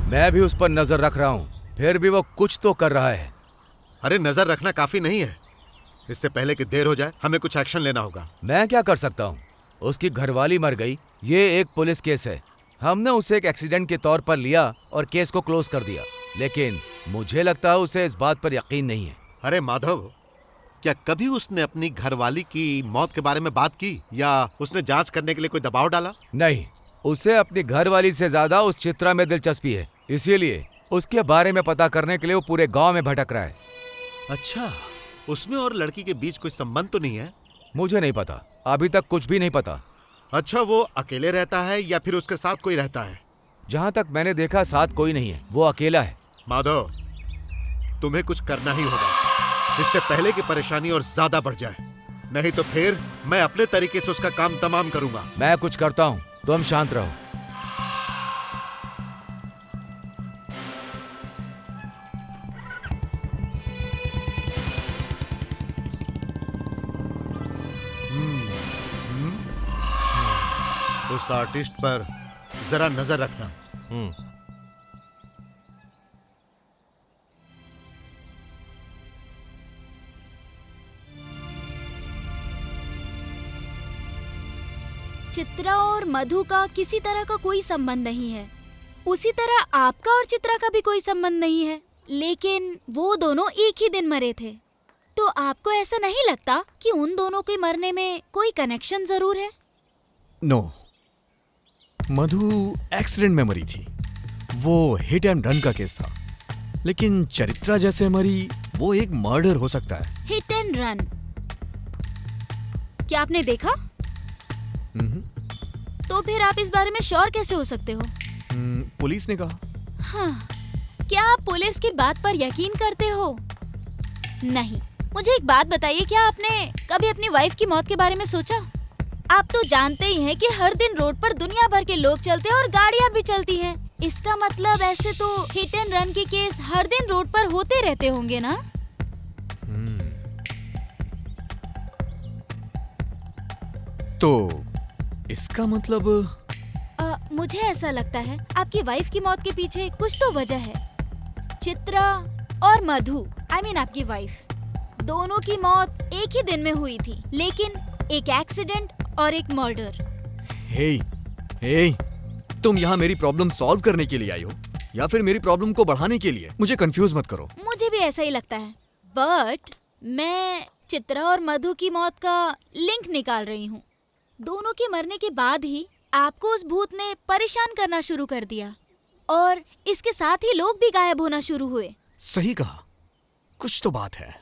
मैं भी उस पर नजर रख रहा हूँ, फिर भी वो कुछ तो कर रहा है। अरे नजर रखना काफी नहीं है। इससे पहले कि देर हो जाए हमें कुछ एक्शन लेना होगा। मैं क्या कर सकता हूँ? उसकी घरवाली मर गई, ये एक पुलिस केस है। हमने उसे एक एक्सीडेंट के तौर पर लिया और केस को क्लोज कर दिया, लेकिन मुझे लगता है उसे इस बात पर यकीन नहीं है। अरे माधव, क्या कभी उसने अपनी घरवाली की मौत के बारे में बात की या उसने जांच करने के लिए कोई दबाव डाला? नहीं, उसे अपनी घरवाली से ज्यादा उस चित्रा में दिलचस्पी है, इसीलिए उसके बारे में पता करने के लिए वो पूरे गांव में भटक रहा है। अच्छा, उसमें और लड़की के बीच कोई संबंध तो नहीं है? मुझे नहीं पता, अभी तक कुछ भी नहीं पता। अच्छा, वो अकेले रहता है या फिर उसके साथ कोई रहता है? जहां तक मैंने देखा साथ कोई नहीं है, वो अकेला है। माधव, तुम्हें कुछ करना ही होगा, इससे पहले कि परेशानी और ज्यादा बढ़ जाए, नहीं तो फिर मैं अपने तरीके से उसका काम तमाम करूंगा। मैं कुछ करता हूँ, तुम शांत रहो। उस आर्टिस्ट पर जरा नजर रखना। चित्रा और मधु का किसी तरह का कोई संबंध नहीं है, उसी तरह आपका और चित्रा का भी कोई संबंध नहीं है, लेकिन वो दोनों एक ही दिन मरे थे। तो आपको ऐसा नहीं लगता कि उन दोनों के मरने में कोई कनेक्शन जरूर है? नो, मधु एक्सीडेंट में मरी थी, वो हिट एंड रन का केस था। लेकिन चरित्रा जैसे मरी, वो एक मर्डर हो सकता है। Hit and run? क्या आपने देखा? तो फिर आप इस बारे में श्योर कैसे हो सकते हो? पुलिस ने कहा। हाँ, क्या आप पुलिस की बात पर यकीन करते हो? नहीं। मुझे एक बात बताइए, क्या आपने कभी अपनी वाइफ की मौत के बारे में सोचा? आप तो जानते ही हैं कि हर दिन रोड पर दुनिया भर के लोग चलते हैं और गाड़ियां भी चलती हैं। इसका मतलब ऐसे तो हिट एंड रन के केस हर दिन रोड पर होते रहते होंगे ना? तो इसका मतलब मुझे ऐसा लगता है आपकी वाइफ की मौत के पीछे कुछ तो वजह है। चित्रा और मधु, आई मीन आपकी वाइफ, दोनों की मौत एक ही दिन में हुई थी, लेकिन एक एक्सीडेंट और एक मर्डर। हे, तुम यहाँ मेरी प्रॉब्लम सॉल्व करने के लिए आई हो या फिर मेरी प्रॉब्लम को बढ़ाने के लिए? मुझे कंफ्यूज मत करो। मुझे भी ऐसा ही लगता है, बट मैं चित्रा और मधु की मौत का लिंक निकाल रही हूँ। दोनों के मरने के बाद ही आपको उस भूत ने परेशान करना शुरू कर दिया और इसके साथ ही लोग भी गायब होना शुरू हुए। सही कहा, कुछ तो बात है।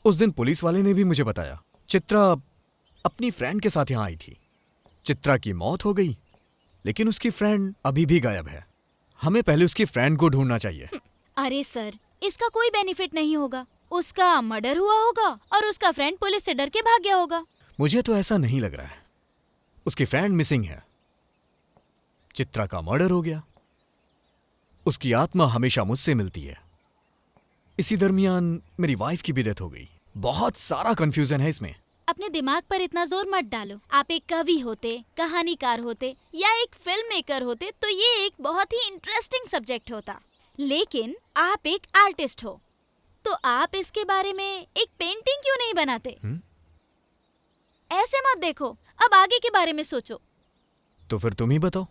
उस दिन पुलिस वाले ने भी मुझे बताया, चित्रा अपनी फ्रेंड के साथ यहाँ आई थी। चित्रा की मौत हो गई, लेकिन उसकी फ्रेंड अभी भी गायब है। हमें पहले उसकी फ्रेंड को ढूंढना चाहिए। अरे सर, इसका कोई बेनिफिट नहीं होगा। उसका मर्डर हुआ होगा और उसका फ्रेंड पुलिस से डर के भाग गया होगा। मुझे तो ऐसा नहीं लग रहा है। उसकी फ्रेंड मिसिंग है, चित्रा का मर्डर हो गया, उसकी आत्मा हमेशा मुझसे मिलती है। इसी दरमियान मेरी वाइफ की भी डेथ हो गई। बहुत सारा कंफ्यूजन है इसमें। अपने दिमाग पर इतना जोर मत डालो। आप एक कवि होते, कहानीकार होते या एक फिल्म मेकर होते तो ये एक बहुत ही इंटरेस्टिंग सब्जेक्ट होता, लेकिन आप एक आर्टिस्ट हो, तो आप इसके बारे में एक पेंटिंग क्यों नहीं बनाते? ऐसे मत देखो, अब आगे के बारे में सोचो। तो फिर तुम ही बताओ।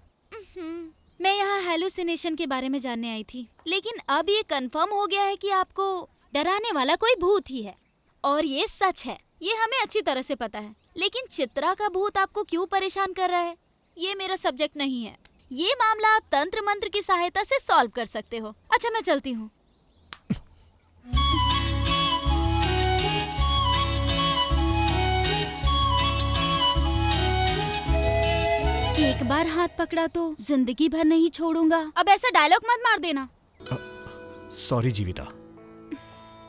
मैं यहाँ हेलुसिनेशन के बारे में जानने आई थी, लेकिन अब ये कंफर्म हो गया है कि आपको डराने वाला कोई भूत ही है, और ये सच है। ये हमें अच्छी तरह से पता है, लेकिन चित्रा का भूत आपको क्यों परेशान कर रहा है, ये मेरा सब्जेक्ट नहीं है। ये मामला आप तंत्र मंत्र की सहायता से सॉल्व कर सकते हो। अच्छा, मैं चलती हूँ। एक बार हाथ पकड़ा तो जिंदगी भर नहीं छोड़ूंगा। अब ऐसा डायलॉग मत मार देना। सॉरी जीविता,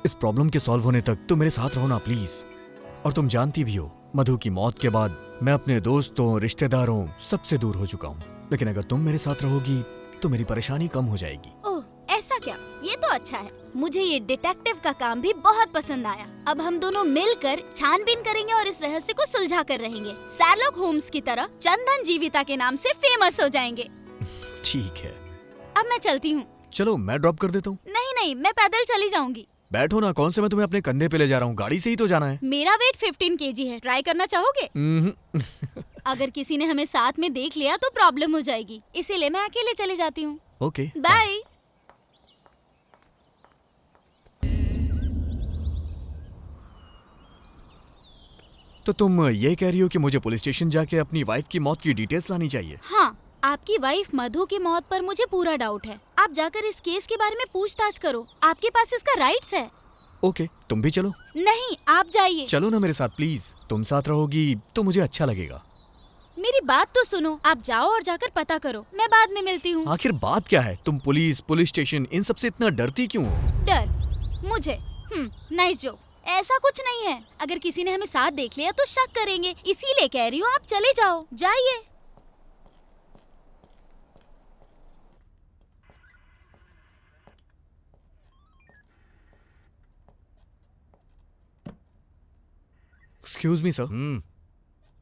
इस प्रॉब्लम के सॉल्व होने तक तुम मेरे साथ रहो ना प्लीज। और तुम जानती भी हो, मधु की मौत के बाद मैं अपने दोस्तों, रिश्तेदारों सबसे दूर हो चुका हूँ। लेकिन अगर तुम मेरे साथ रहोगी तो मेरी परेशानी कम हो जाएगी। ओह, ऐसा क्या? ये तो अच्छा है। मुझे ये डिटेक्टिव का काम भी बहुत पसंद आया। अब हम दोनों मिलकर छानबीन करेंगे और इस रहस्य को सुलझा कर रहेंगे। शार्लॉक होम्स की तरह चंदन जीविता के नाम से फेमस हो जाएंगे। ठीक है, अब मैं चलती हूँ। चलो मैं ड्रॉप कर देता हूँ। नहीं, मैं पैदल चली जाऊंगी। बैठो ना, कौन से मैं तुम्हें अपने कंधे पे ले जा रहा हूँ, गाड़ी से ही तो जाना है। मेरा वेट 15 kg है, ट्राई करना चाहोगे? अगर किसी ने हमें साथ में देख लिया तो प्रॉब्लम हो जाएगी, इसीलिए मैं अकेले चली जाती हूँ। Okay, bye. तो तुम ये कह रही हो कि मुझे पुलिस स्टेशन जाके अपनी वाइफ की मौत की डिटेल्स लानी चाहिए? हाँ, आपकी वाइफ मधु की मौत पर मुझे पूरा डाउट है। आप जाकर इस केस के बारे में पूछताछ करो, आपके पास इसका राइट्स है। ओके, तुम भी चलो। नहीं, आप जाइए। चलो ना मेरे साथ प्लीज। तुम साथ रहोगी तो मुझे अच्छा लगेगा। मेरी बात तो सुनो। आप जाओ और जाकर पता करो, मैं बाद में मिलती हूँ। आखिर बात क्या है? तुम पुलिस स्टेशन इन सब से इतना डरती क्यों हो? डर? मुझे? Nice joke. ऐसा कुछ नहीं है। अगर किसी ने हमें साथ देख लिया तो शक करेंगे, इसीलिए कह रही हूँ आप चले जाओ। जाइए। एक्सक्यूज मी सर,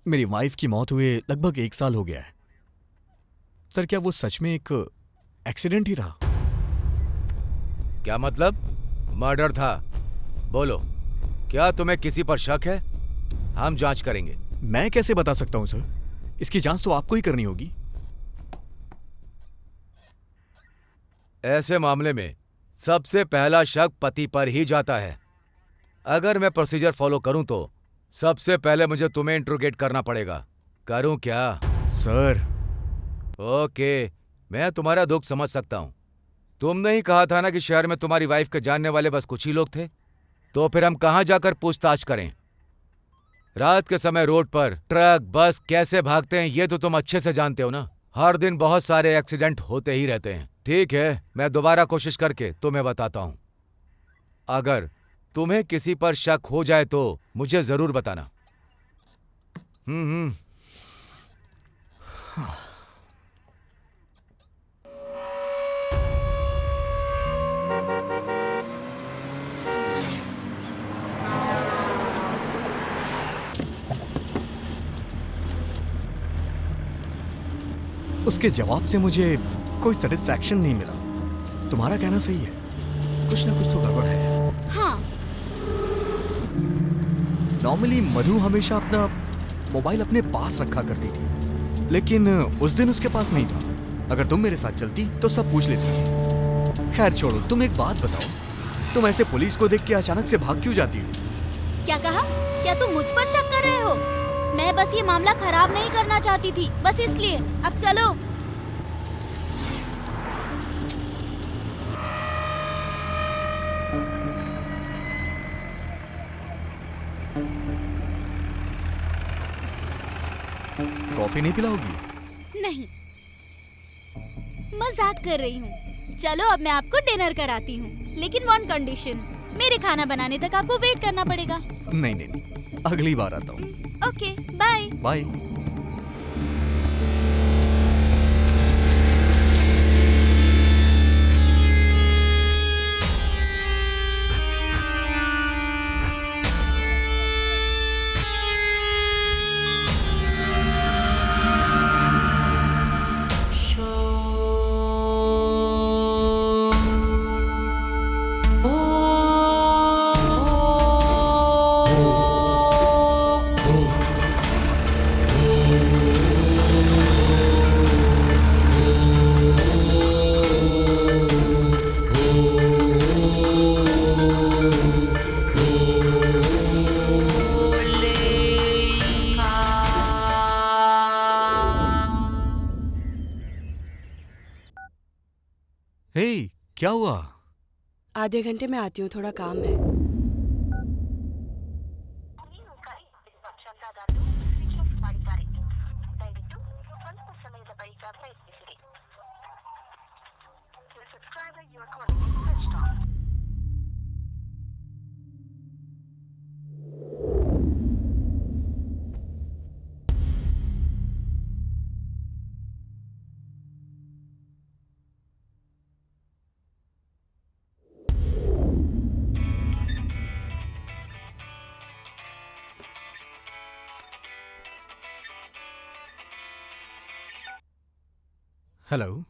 मेरी वाइफ की मौत हुए लगभग 1 साल हो गया है। सर, क्या वो सच में एक एक्सीडेंट ही था? क्या मतलब? मर्डर था? बोलो, क्या तुम्हें किसी पर शक है? हम जांच करेंगे। मैं कैसे बता सकता हूं सर? इसकी जांच तो आपको ही करनी होगी। ऐसे मामले में सबसे पहला शक पति पर ही जाता है। अगर मैं प्रोसीजर फॉलो करूं तो सबसे पहले मुझे तुम्हें इंट्रोगेट करना पड़ेगा। करूं क्या? सर। ओके, मैं तुम्हारा दुख समझ सकता हूं। तुमने ही कहा था ना कि शहर में तुम्हारी वाइफ के जानने वाले बस कुछ ही लोग थे। तो फिर हम कहां जाकर पूछताछ करें? रात के समय रोड पर ट्रक बस कैसे भागते हैं ये तो तुम अच्छे से जानते हो ना। हर दिन बहुत सारे एक्सीडेंट होते ही रहते हैं। ठीक है, मैं दोबारा कोशिश करके तुम्हें बताता हूं। अगर तुम्हें किसी पर शक हो जाए तो मुझे जरूर बताना। उसके जवाब से मुझे कोई सेटिस्फैक्शन नहीं मिला। तुम्हारा कहना सही है, कुछ ना कुछ तो गड़बड़ है। हाँ। नॉर्मली मधु हमेशा अपना मोबाइल अपने पास रखा करती थी, लेकिन उस दिन उसके पास नहीं था। अगर तुम मेरे साथ चलती तो सब पूछ लेती। खैर छोड़ो, तुम एक बात बताओ, तुम ऐसे पुलिस को देख के अचानक से भाग क्यों जाती हो? क्या कहा? क्या तुम मुझ पर शक कर रहे हो? मैं बस ये मामला खराब नहीं करना चाहती थी, बस इसलिए। अब चलो। कॉफी नहीं पिलाओगी? नहीं, मजाक कर रही हूँ। चलो अब मैं आपको डिनर कराती हूँ, लेकिन वन कंडीशन, मेरे खाना बनाने तक आपको वेट करना पड़ेगा। नहीं नहीं नहीं, अगली बार आता हूँ। Okay, bye. बाय। हे, क्या हुआ? आधे घंटे में आती हूँ, थोड़ा काम है। हेलो।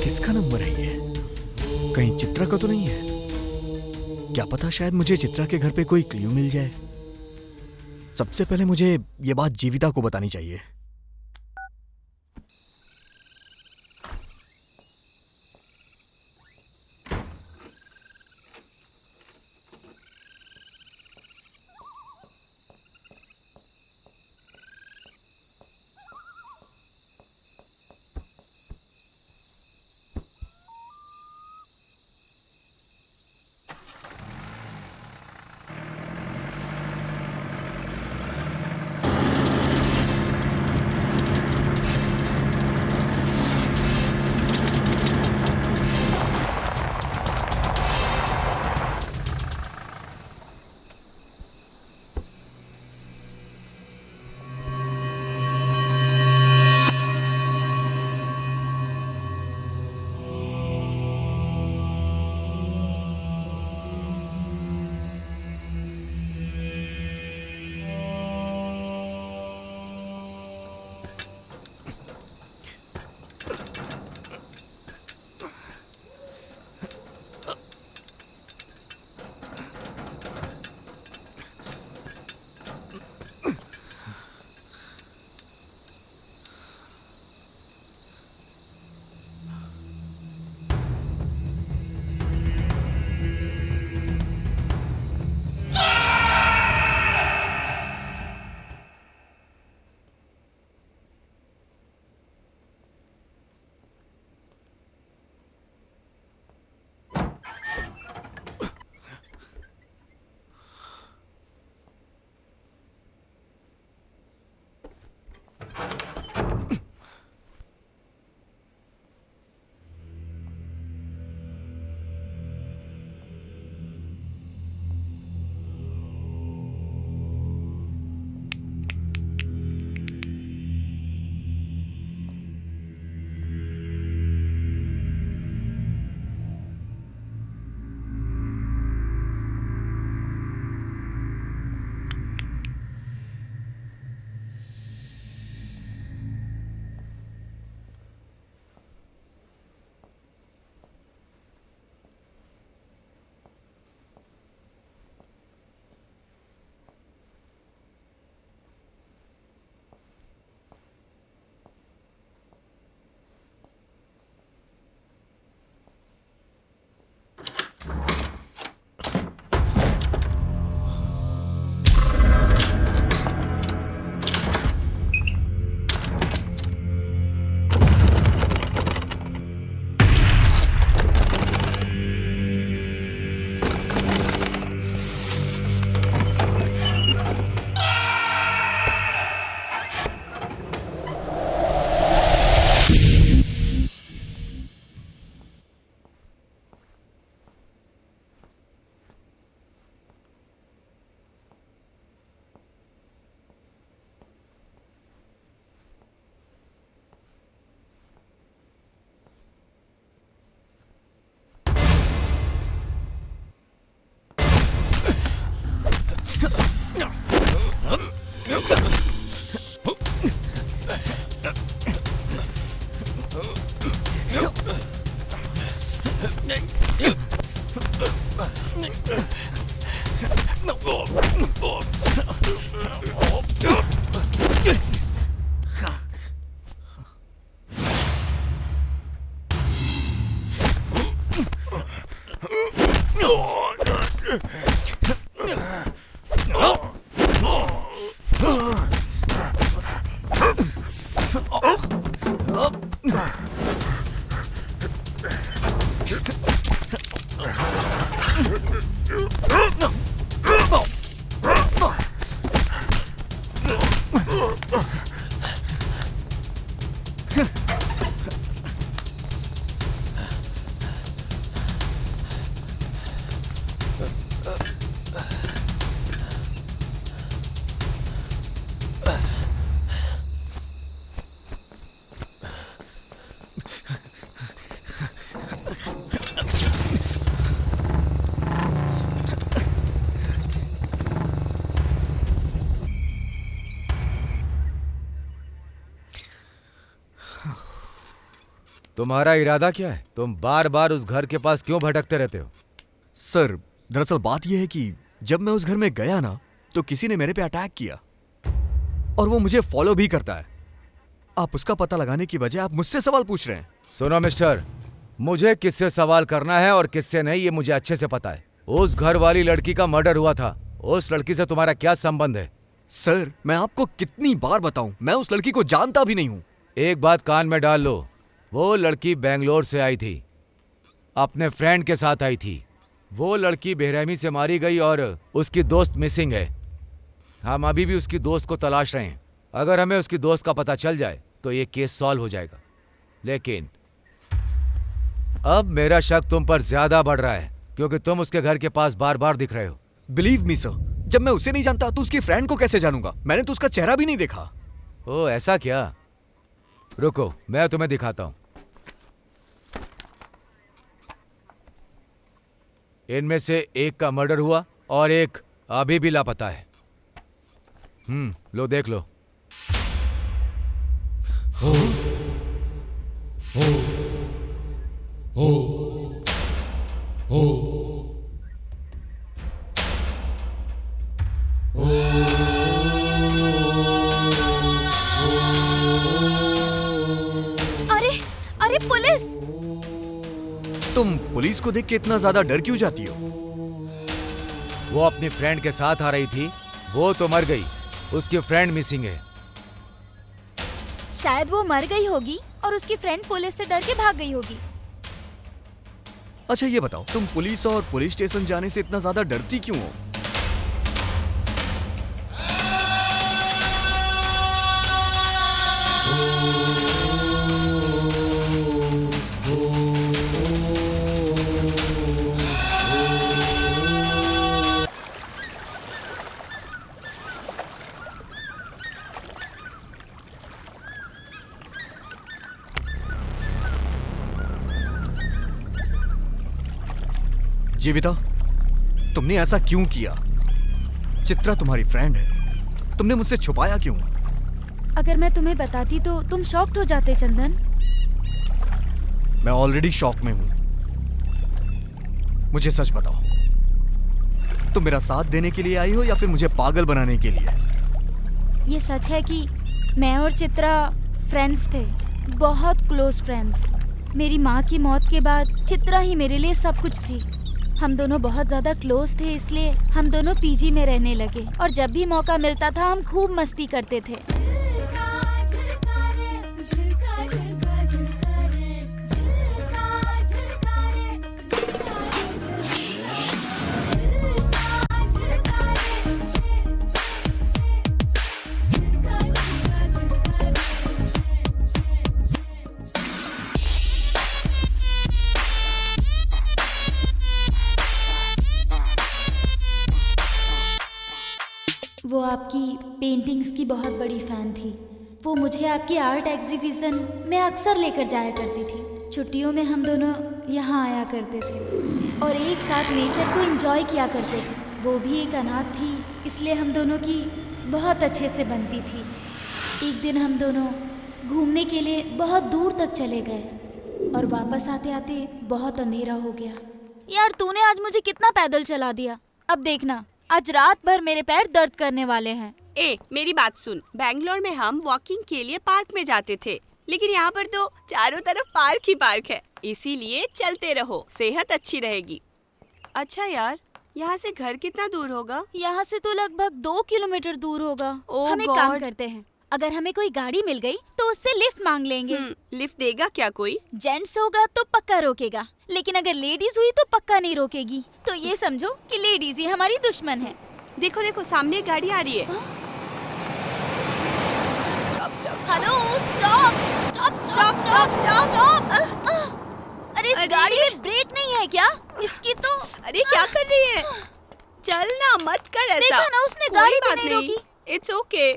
किसका नंबर है ये? कहीं चित्रा का तो नहीं है? क्या पता शायद मुझे चित्रा के घर पे कोई क्लू मिल जाए। सबसे पहले मुझे ये बात जीविता को बतानी चाहिए। तुम्हारा इरादा क्या है? तुम बार बार उस घर के पास क्यों भटकते रहते हो? सर, दरअसल बात यह है कि जब मैं उस घर में गया ना, तो किसी ने मेरे पे अटैक किया और वो मुझे फॉलो भी करता है। आप उसका पता लगाने की बजाय आप मुझसे सवाल पूछ रहे हैं। सुनो मिस्टर, मुझे किससे सवाल करना है और किससे नहीं ये मुझे अच्छे से पता है। उस घर वाली लड़की का मर्डर हुआ था। उस लड़की से तुम्हारा क्या संबंध है? सर, मैं आपको कितनी बार बताऊं, मैं उस लड़की को जानता भी नहीं हूं। एक बात कान में डाल लो, वो लड़की बेंगलोर से आई थी, अपने फ्रेंड के साथ आई थी। वो लड़की बेरहमी से मारी गई और उसकी दोस्त मिसिंग है। हम अभी भी उसकी दोस्त को तलाश रहे हैं। अगर हमें उसकी दोस्त का पता चल जाए तो ये केस सॉल्व हो जाएगा। लेकिन अब मेरा शक तुम पर ज्यादा बढ़ रहा है क्योंकि तुम उसके घर के पास बार बार दिख रहे हो। बिलीव मी सर, जब मैं उसे नहीं जानता तो उसकी फ्रेंड को कैसे जानूंगा? मैंने तो उसका चेहरा भी नहीं देखा। ओ ऐसा क्या? रुको, मैं तुम्हें दिखाता हूं। इनमें से एक का मर्डर हुआ और एक अभी भी लापता है। लो देख लो। अरे अरे पुलिस! तुम पुलिस को देख के इतना ज्यादा डर क्यों जाती हो? वो अपनी फ्रेंड के साथ आ रही थी, वो तो मर गई, उसकी फ्रेंड मिसिंग है। शायद वो मर गई होगी और उसकी फ्रेंड पुलिस से डर के भाग गई होगी। अच्छा ये बताओ, तुम पुलिस और पुलिस स्टेशन जाने से इतना ज्यादा डरती क्यों हो? जीविता, तुमने ऐसा क्यों किया? चित्रा तुम्हारी फ्रेंड है, तुमने मुझसे छुपाया क्यों? अगर मैं तुम्हें बताती तो तुम शॉक्ड हो जाते चंदन। मैं ऑलरेडी शॉक में हूं। मुझे सच बताओ, तुम मेरा साथ देने के लिए आई हो या फिर मुझे पागल बनाने के लिए? ये सच है कि मैं और चित्रा फ्रेंड्स थे, बहुत क्लोज फ्रेंड्स। मेरी माँ की मौत के बाद चित्रा ही मेरे लिए सब कुछ थी। हम दोनों बहुत ज़्यादा क्लोज थे, इसलिए हम दोनों पीजी में रहने लगे और जब भी मौका मिलता था हम खूब मस्ती करते थे। वो आपकी पेंटिंग्स की बहुत बड़ी फ़ैन थी। वो मुझे आपकी आर्ट एग्जीबिशन में अक्सर लेकर जाया करती थी। छुट्टियों में हम दोनों यहाँ आया करते थे और एक साथ नेचर को एंजॉय किया करते थे। वो भी एक अनाथ थी, इसलिए हम दोनों की बहुत अच्छे से बनती थी। एक दिन हम दोनों घूमने के लिए बहुत दूर तक चले गए और वापस आते आते बहुत अंधेरा हो गया। यार तूने आज मुझे कितना पैदल चला दिया। अब देखना, आज रात भर मेरे पैर दर्द करने वाले हैं। मेरी बात सुन, बैंगलोर में हम वॉकिंग के लिए पार्क में जाते थे, लेकिन यहाँ पर तो चारों तरफ पार्क ही पार्क है, इसीलिए चलते रहो, सेहत अच्छी रहेगी। अच्छा यार, यहाँ से घर कितना दूर होगा? यहाँ से तो लगभग 2 किलोमीटर दूर होगा। ओह हम एक काम करते हैं, अगर हमें कोई गाड़ी मिल गई तो उससे लिफ्ट मांग लेंगे। लिफ्ट देगा क्या कोई? जेंट्स होगा तो पक्का रोकेगा, लेकिन अगर लेडीज हुई तो पक्का नहीं रोकेगी। तो ये समझो कि लेडीज ही हमारी दुश्मन है। देखो देखो, सामने एक गाड़ी आ रही है। Hello, stop stop stop stop stop. अरे इस गाड़ी में ब्रेक नहीं है क्या? इसकी तो अरे क्या कर रही है? चल ना, मत कर ऐसा। देखा ना, उसने गाड़ी भी नहीं रोकी। It's okay.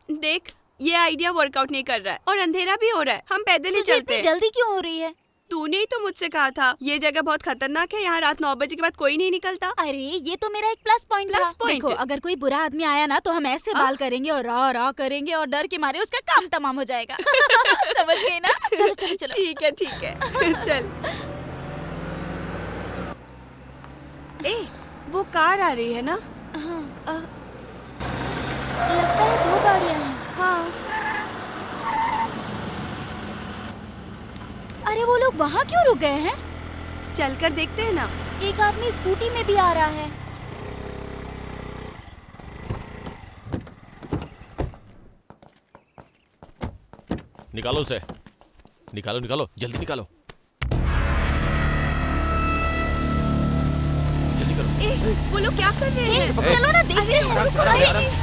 देख, ये आइडिया वर्कआउट नहीं कर रहा है और अंधेरा भी हो रहा है, हम पैदल ही चलते हैं। जल्दी क्यों हो रही है? तूने ही तो मुझसे कहा था ये जगह बहुत खतरनाक है, यहाँ रात 9 बजे के बाद कोई नहीं निकलता। अरे ये तो मेरा एक प्लस पॉइंट था। Plus point? देखो, अगर कोई बुरा आदमी आया ना तो हम ऐसे बाल करेंगे और रा करेंगे और डर के मारे उसका काम तमाम हो जाएगा। समझ गई ना? चलो चलो चलो। ठीक है चल। ए, वो कार आ रही है ना? लगता है 2 गाड़ियाँ हैं। हाँ। अरे वो लोग वहाँ क्यों रुक गए हैं? चलकर देखते हैं ना। एक आदमी स्कूटी में भी आ रहा है। निकालो उसे, निकालो निकालो, जल्दी निकालो, जल्दी करो। ए, वो लोग क्या कर रहे हैं? चलो ना देखते हैं।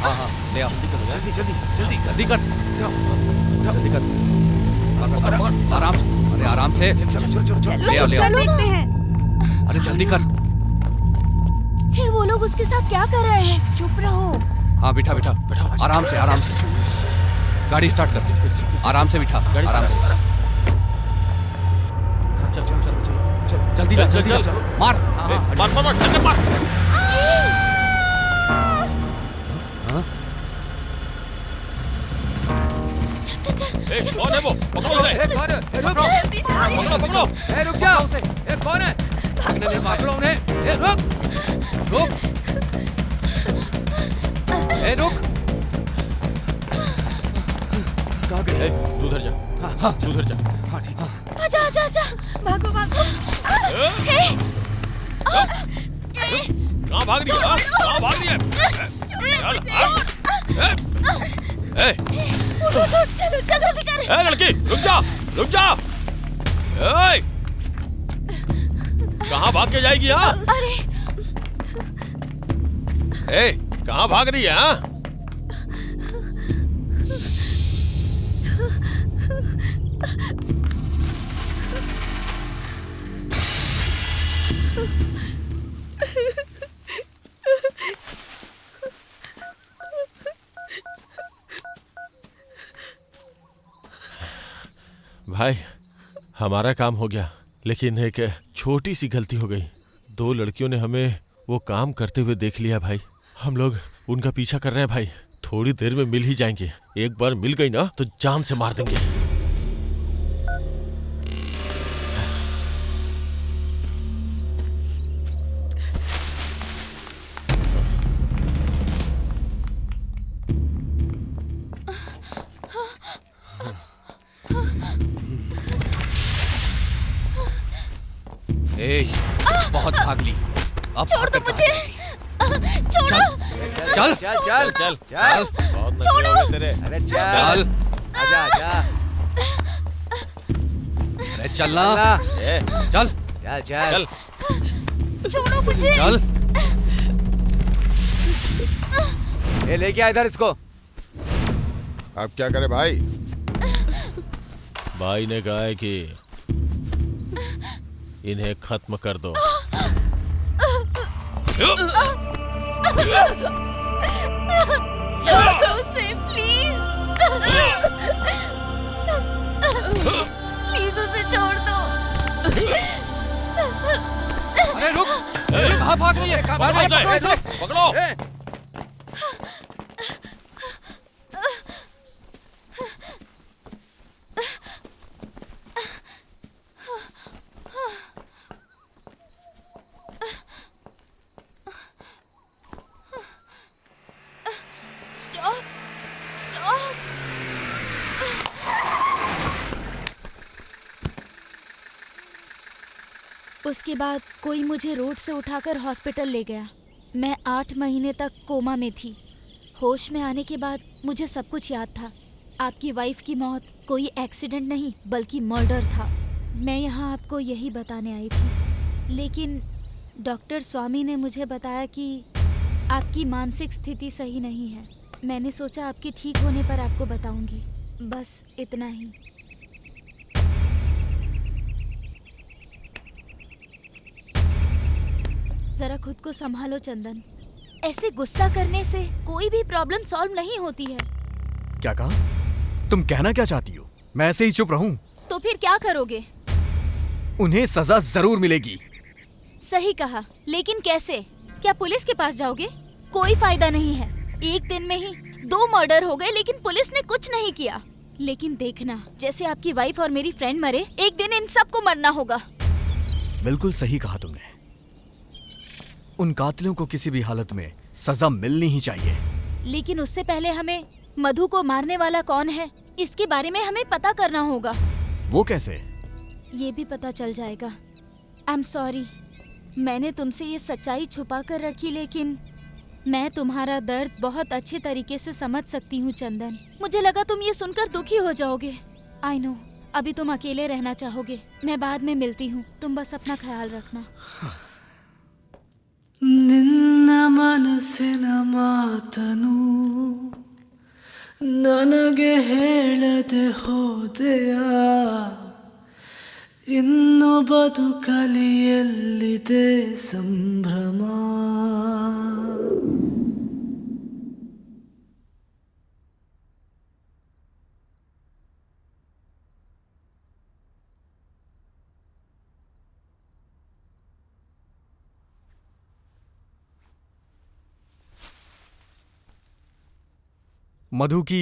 हाँ हाँ ले आओ, जल्दी जल्दी जल्दी जल्दी कर, जल्दी कर, आराम से, अरे आराम से, ले आओ ले आओ, देखते हैं। अरे जल्दी कर। हे, वो लोग उसके साथ क्या कर रहे हैं? चुप रहो। हाँ बिठा बिठा बिठा, आराम से आराम से, गाड़ी स्टार्ट कर, आराम से बिठा, आराम से, चल चल चल चल, जल्दी चल, जल्दी चल, चल, चल। मार मार मार मार, टक्कर मार। हाँ? ए, कौन है वो? पकड़ो उसे। पकड़ो पकड़ो। रुक जा उसे, कौन है? भागने दे, पकड़ो उन्हें, रुक रुक, रुक। कहाँ गए? तू उधर जा, हाँ तू उधर जा। हाँ ठीक है। आजा आजा आजा, भागो भागो। कहाँ भाग रही है? कहाँ भाग रही है? चलो चलो जल्दी कर। ए लड़की, रुक जा, रुक जा। ए, कहाँ भाग के जाएगी? हाँ, अरे ए, कहाँ भाग रही है? हाँ, भाई हमारा काम हो गया, लेकिन एक छोटी सी गलती हो गई। 2 लड़कियों ने हमें वो काम करते हुए देख लिया भाई। हम लोग उनका पीछा कर रहे हैं भाई, थोड़ी देर में मिल ही जाएंगे। एक बार मिल गई ना तो जान से मार देंगे। बहुत भाग ली, अब छोड़ दो मुझे, छोड़ो। चल चल चल चल चल बहुत नखरे हो गए तेरे। अरे चल, आजा आजा, अरे चलना, ए, चल चल चल छोड़ो मुझे। चल, ये लेके आ इधर इसको। अब क्या करे भाई? भाई ने कहा है कि इन्हें खत्म कर दो। छोड़ो उसे प्लीज, प्लीज उसे छोड़ दो। अरे रुक, कहाँ भाग रही है? पकड़ो इसे, पकड़ो। Stop stop. उसके बाद कोई मुझे रोड से उठाकर हॉस्पिटल ले गया। मैं 8 महीने तक कोमा में थी। होश में आने के बाद मुझे सब कुछ याद था। आपकी वाइफ की मौत कोई एक्सीडेंट नहीं बल्कि मर्डर था। मैं यहाँ आपको यही बताने आई थी, लेकिन डॉक्टर स्वामी ने मुझे बताया कि आपकी मानसिक स्थिति सही नहीं है। मैंने सोचा आपके ठीक होने पर आपको बताऊंगी, बस इतना ही। जरा खुद को संभालो चंदन। ऐसे गुस्सा करने से कोई भी प्रॉब्लम सॉल्व नहीं होती है। क्या कहा? तुम कहना क्या चाहती हो? मैं ऐसे ही चुप रहूं? तो फिर क्या करोगे? उन्हें सजा जरूर मिलेगी। सही कहा, लेकिन कैसे? क्या पुलिस के पास जाओगे? कोई फायदा नहीं है। एक दिन में ही 2 मर्डर हो गए, लेकिन पुलिस ने कुछ नहीं किया। लेकिन देखना, जैसे आपकी वाइफ और मेरी फ्रेंड मरे, एक दिन इन सबको मरना होगा। बिल्कुल सही कहा तुमने। उन कातिलों को किसी भी हालत में सजा मिलनी ही चाहिए। लेकिन उससे पहले हमें मधु को मारने वाला कौन है, इसके बारे में हमें पता करना होगा। वो कैसे? ये भी पता चल जाएगा। आई एम सॉरी, मैंने तुमसे ये सच्चाई छुपा कर रखी, लेकिन मैं तुम्हारा दर्द बहुत अच्छे तरीके से समझ सकती हूँ चंदन। मुझे लगा तुम ये सुनकर दुखी हो जाओगे। आई नो, अभी तुम अकेले रहना चाहोगे। मैं बाद में मिलती हूँ, तुम बस अपना ख्याल रखना। ನಿನ್ನ ಮನಸ್ಸಿನ ಮಾತನು ನನಗೆ ಹೇಳದೆ ಹೋದೆಯ, ಇನ್ನು ಬದುಕಲಿ ಎಲ್ಲಿದೆ ಸಂಭ್ರಮ. मधु की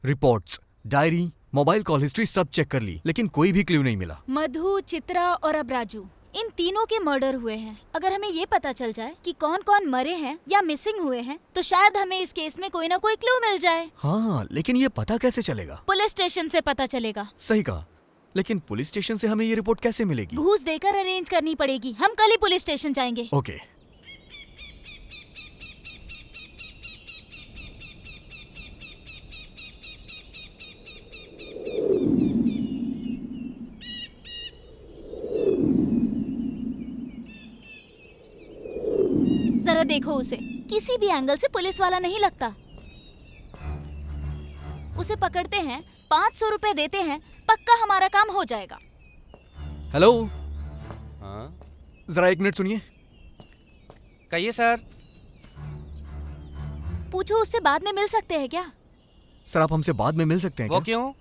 reports, diary, mobile call history सब चेक कर ली, लेकिन कोई भी क्लू नहीं मिला। मधु, चित्रा और अब राजू, इन तीनों के मर्डर हुए हैं। अगर हमें ये पता चल जाए कि कौन कौन मरे हैं या मिसिंग हुए हैं, तो शायद हमें इस केस में कोई ना कोई क्लू मिल जाए। हाँ, लेकिन ये पता कैसे चलेगा? पुलिस स्टेशन से पता चलेगा। सही कहा, लेकिन पुलिस स्टेशन से हमें ये रिपोर्ट कैसे मिलेगी? घूस देकर अरेंज करनी पड़ेगी। हम कल ही पुलिस स्टेशन जाएंगे। ओके। जरा देखो उसे, किसी भी एंगल से पुलिस वाला नहीं लगता। उसे पकड़ते हैं, 500 रुपए देते हैं, पक्का हमारा काम हो जाएगा। हेलो, हाँ जरा 1 मिनट सुनिए। कहिए सर। पूछो उससे बाद में मिल सकते हैं क्या? सर, आप हमसे बाद में मिल सकते हैं वो क्या? क्यों?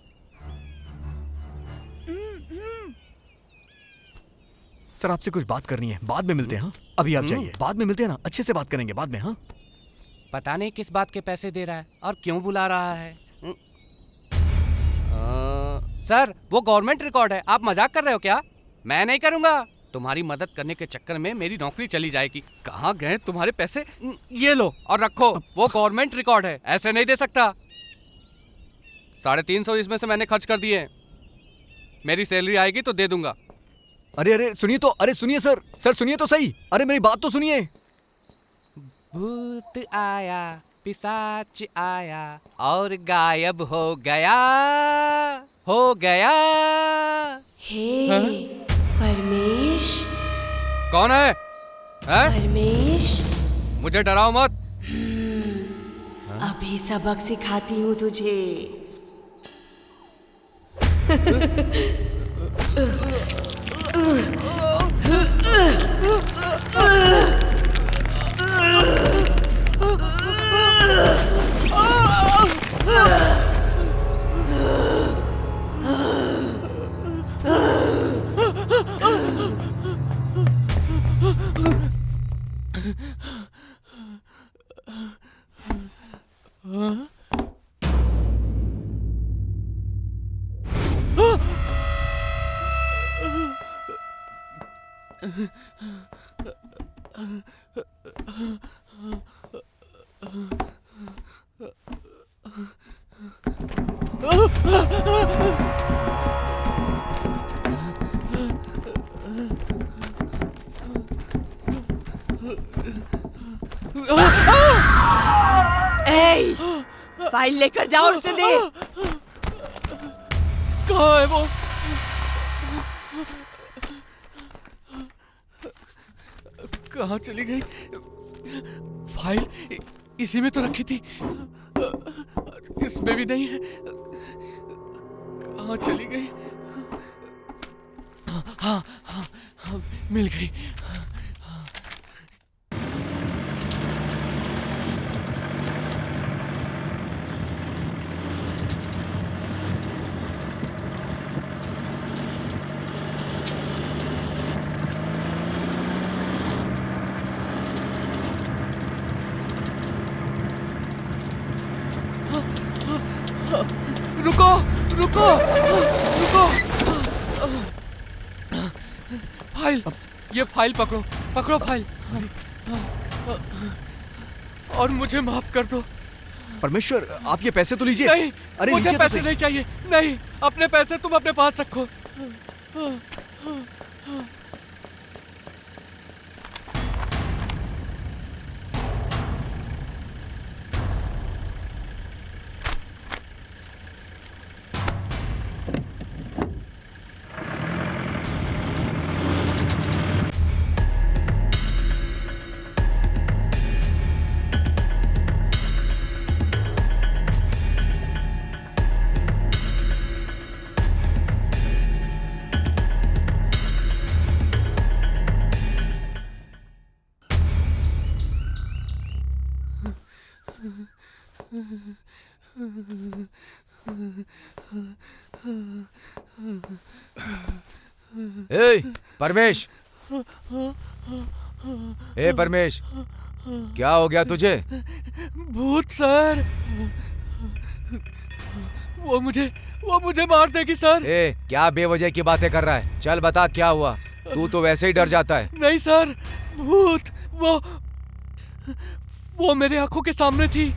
सर, आपसे कुछ बात करनी है, बाद में मिलते हैं। हाँ, अभी आप जाइए, बाद में मिलते हैं ना, अच्छे से बात करेंगे बाद में। हाँ, पता नहीं किस बात के पैसे दे रहा है और क्यों बुला रहा है। सर, वो गवर्नमेंट रिकॉर्ड है, आप मजाक कर रहे हो क्या? मैं नहीं करूंगा। तुम्हारी मदद करने के चक्कर में मेरी नौकरी चली जाएगी। कहाँ गए तुम्हारे पैसे? ये लो और रखो, वो गवर्नमेंट रिकॉर्ड है, ऐसे नहीं दे सकता। 350 इसमें से मैंने खर्च कर दिए। मेरी सैलरी आएगी तो दे दूंगा। अरे सुनिए तो, अरे सुनिए सर, सुनिए तो सही। अरे मेरी बात तो सुनिए। भूत आया, पिशाच आया और गायब हो गया, हो गया। हे परमेश, कौन है? परमेश, मुझे डराओ मत। अभी सबक सिखाती हूँ तुझे। ए, फाइल लेकर जाओ और उसे दे। कहाँ है वो? कहाँ चली गई? फाइल इसी में तो रखी थी, इसमें भी नहीं है। कहाँ चली गई? हाँ, मिल गई। रुको रुको रुको। फाइल, ये फाइल पकड़ो, पकड़ो फाइल। और मुझे माफ कर दो। परमेश्वर, आप ये पैसे तो लीजिए। नहीं, अरे मुझे लीजिए तो पैसे सही। नहीं चाहिए। नहीं, अपने पैसे तुम अपने पास रखो। ए परमेश, ए परमेश, क्या हो गया तुझे? भूत सर, वो मुझे मार देगी सर। ए क्या बेवजह की बातें कर रहा है? चल बता क्या हुआ। तू तो वैसे ही डर जाता है। नहीं सर, भूत वो मेरे आंखों के सामने थी।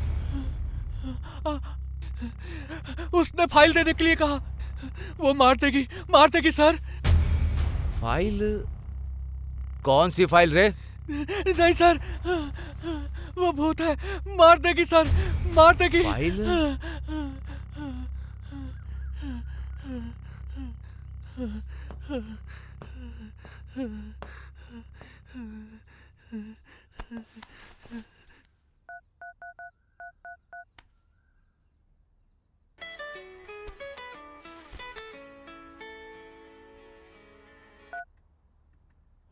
उसने फाइल देने के लिए कहा। वो मार देगी सर। फाइल? कौन सी फाइल रे? नहीं सर, वो भूत है, मार देगी सर, मार देगी। फाइल?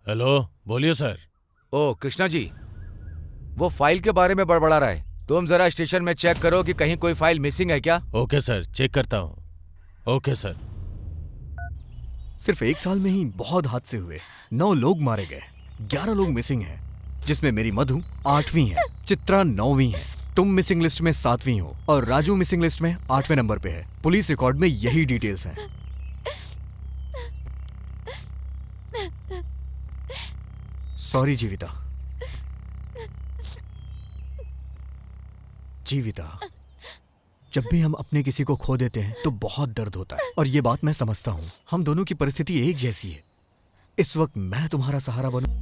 हेलो, बोलिए सर। ओ कृष्णा जी, वो फाइल के बारे में बड़बड़ा रहा है। तुम जरा स्टेशन में चेक करो कि कहीं कोई फाइल मिसिंग है क्या। ओके सर, चेक करता हूँ। Okay sir. सिर्फ 1 साल में ही बहुत हादसे हुए। 9 लोग मारे गए, 11 लोग मिसिंग हैं, जिसमें मेरी मधु 8वीं है, चित्रा 9वीं है, तुम मिसिंग लिस्ट में 7वीं हो और राजू मिसिंग लिस्ट में 8वें नंबर पे है। पुलिस रिकॉर्ड में यही डिटेल्स हैं। सॉरी जीविता। जीविता, जब भी हम अपने किसी को खो देते हैं तो बहुत दर्द होता है और ये बात मैं समझता हूँ। हम दोनों की परिस्थिति एक जैसी है। इस वक्त मैं तुम्हारा सहारा बनूं।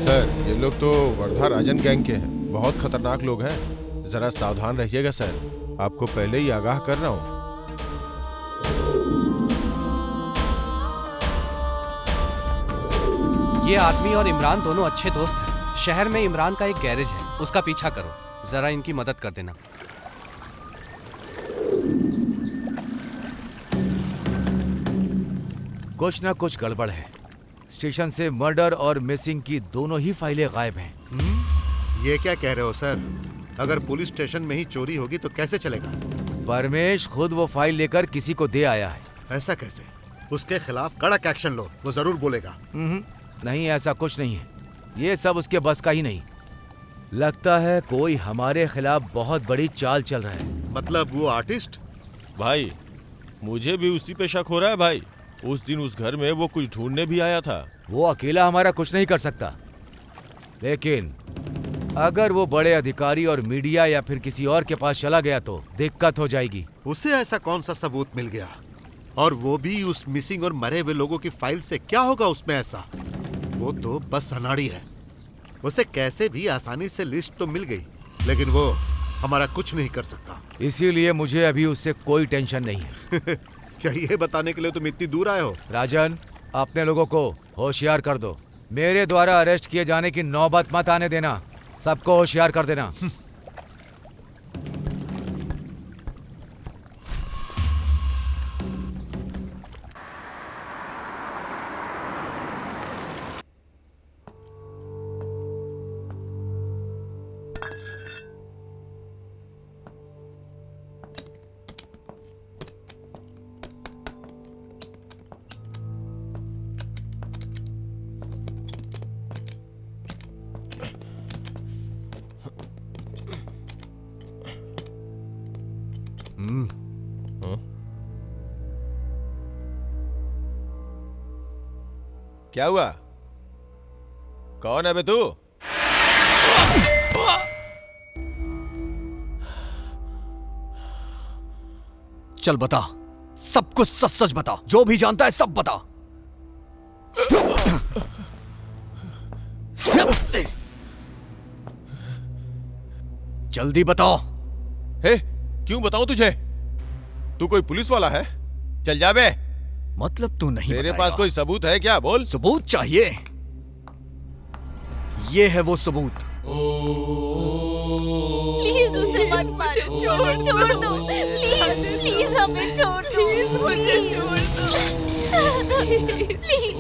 सर, ये लोग तो वर्धा राजन गैंग के हैं। बहुत खतरनाक लोग हैं। जरा सावधान रहिएगा सर। आपको पहले ही आगाह कर रहा हूँ। ये आदमी और इमरान दोनों अच्छे दोस्त हैं। शहर में इमरान का एक गैरेज है, उसका पीछा करो। जरा इनकी मदद कर देना। कुछ ना कुछ गड़बड़ है। स्टेशन से मर्डर और मिसिंग की दोनों ही फाइलें गायब हैं। ये क्या कह रहे हो सर? अगर पुलिस स्टेशन में ही चोरी होगी तो कैसे चलेगा? परमेश खुद वो फाइल लेकर किसी को दे आया है। ऐसा कैसे? उसके खिलाफ कड़क एक्शन लो, वो जरूर बोलेगा। नहीं, ऐसा कुछ नहीं है। ये सब उसके बस का ही नहीं। लगता है कोई हमारे खिलाफ बहुत बड़ी चाल चल रहा है। मतलब वो आर्टिस्ट? भाई, मुझे भी उसी पे शक हो रहा है भाई। उस दिन उस घर में वो कुछ ढूंढने भी आया था। वो अकेला हमारा कुछ नहीं कर सकता, लेकिन अगर वो बड़े अधिकारी और मीडिया या फिर किसी और के पास चला गया तो दिक्कत हो जाएगी। उसे ऐसा कौन सा सबूत मिल गया? और वो भी उस मिसिंग और मरे हुए लोगों की फाइल से? क्या होगा उसमें ऐसा? वो तो बस अनाड़ी है। उसे कैसे भी आसानी से लिस्ट तो मिल गई, लेकिन वो हमारा कुछ नहीं कर सकता। इसीलिए मुझे अभी उससे कोई टेंशन नहीं है। क्या ये बताने के लिए तुम इतनी दूर आए हो? राजन, अपने लोगों को होशियार कर दो। मेरे द्वारा अरेस्ट किए जाने की नौबत मत आने देना। सबको होशियार कर देना। हाँ? क्या हुआ? कौन है बे तू? चल बता, सब कुछ सच सच बता, जो भी जानता है सब बता। जल्दी बताओ। हे, क्यों बताऊं तुझे? तू कोई पुलिस वाला है? चल जा बे। मतलब तू नहीं तेरे बताएगा। पास कोई सबूत है क्या? बोल। सबूत चाहिए? ये है वो सबूत। प्लीज उसे मत मारो, उसे छोड़ दो, प्लीज प्लीज हमें छोड़ दो, मुझे छोड़ दो, प्लीज।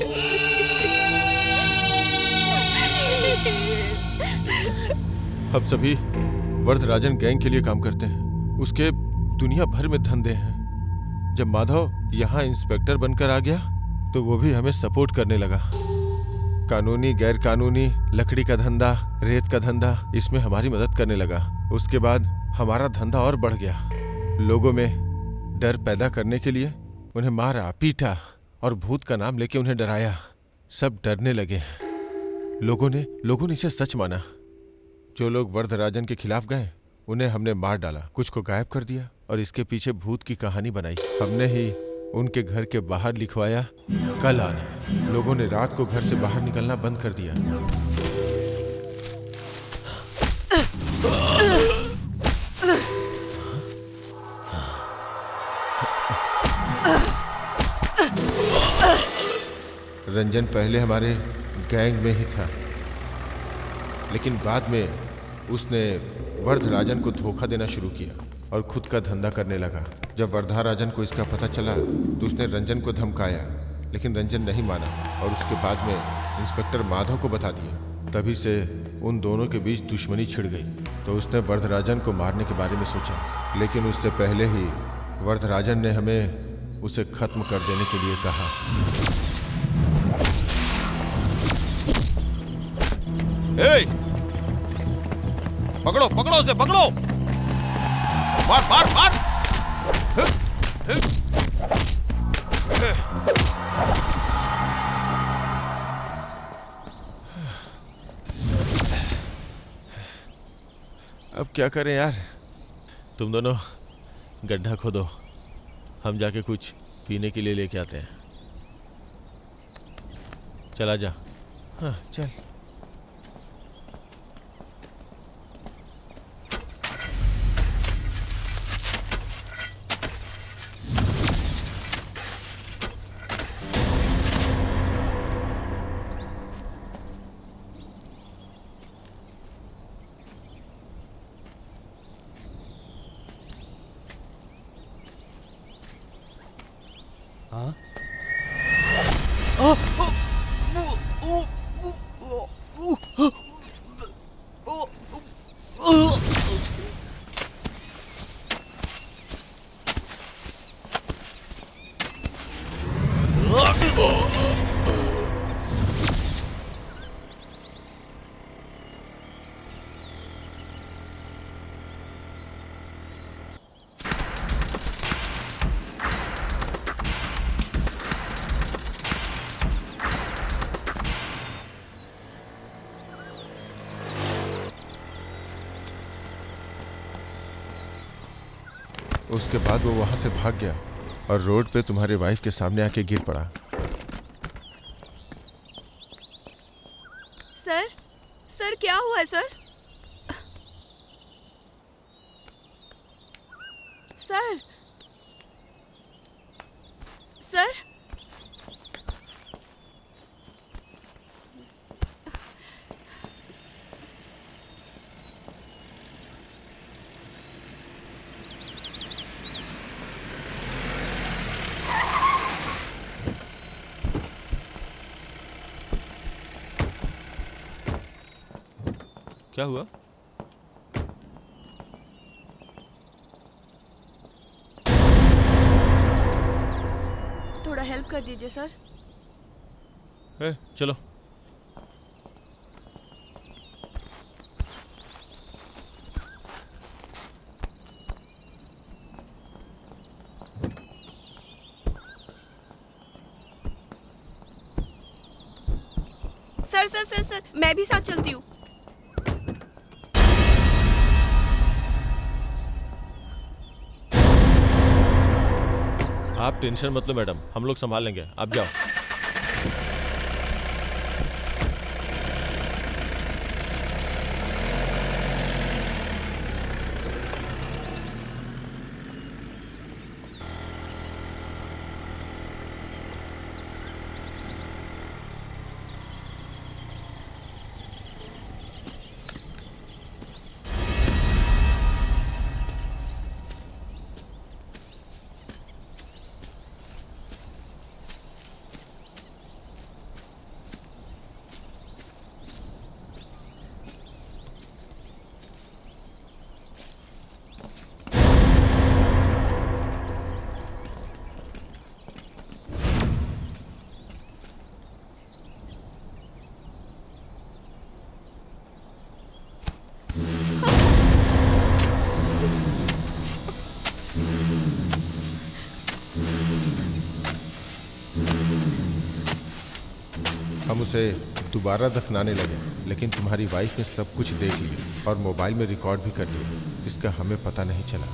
हम सभी वरदराजन गैंग के लिए काम करते हैं। उसके दुनिया भर में धंधे हैं। जब माधव यहाँ इंस्पेक्टर बनकर आ गया तो वो भी हमें सपोर्ट करने लगा। कानूनी गैर कानूनी लकड़ी का धंधा, रेत का धंधा, इसमें हमारी मदद करने लगा। उसके बाद हमारा धंधा और बढ़ गया। लोगों में डर पैदा करने के लिए उन्हें मारा, पीटा और भूत का नाम लेके उन्हें डराया। सब डरने लगे। लोगों ने इसे सच माना। जो लोग वरदराजन के खिलाफ गए उन्हें हमने मार डाला, कुछ को गायब कर दिया और इसके पीछे भूत की कहानी बनाई। हमने ही उनके घर के बाहर लिखवाया कल आना। लोगों ने रात को घर से बाहर निकलना बंद कर दिया। रंजन पहले हमारे गैंग में ही था, लेकिन बाद में उसने वरदराजन को धोखा देना शुरू किया और खुद का धंधा करने लगा। जब वरदराजन को इसका पता चला तो उसने रंजन को धमकाया, लेकिन रंजन नहीं माना और उसके बाद में इंस्पेक्टर माधव को बता दिया। तभी से उन दोनों के बीच दुश्मनी छिड़ गई। तो उसने वरदराजन को मारने के बारे में सोचा, लेकिन उससे पहले ही वरदराजन ने हमें उसे खत्म कर देने के लिए कहा। पकड़ो पकड़ो उसे, पकड़ो, मार मार मार। अब क्या करें यार? तुम दोनों गड्ढा खोदो, हम जाके कुछ पीने के लिए लेके आते हैं। चला जा। हाँ चल। उसके बाद वो वहां से भाग गया और रोड पे तुम्हारे वाइफ के सामने आके गिर पड़ा। सर, सर क्या हुआ है सर? सर, सर, क्या हुआ? थोड़ा हेल्प कर दीजिए सर। चलो। सर सर सर मैं भी साथ चलती हूँ। आप टेंशन मत लो मैडम, हम लोग संभाल लेंगे, आप जाओ। हम उसे दोबारा दफनाने लगे, लेकिन तुम्हारी वाइफ ने सब कुछ देख लिया और मोबाइल में रिकॉर्ड भी कर लिया, जिसका हमें पता नहीं चला।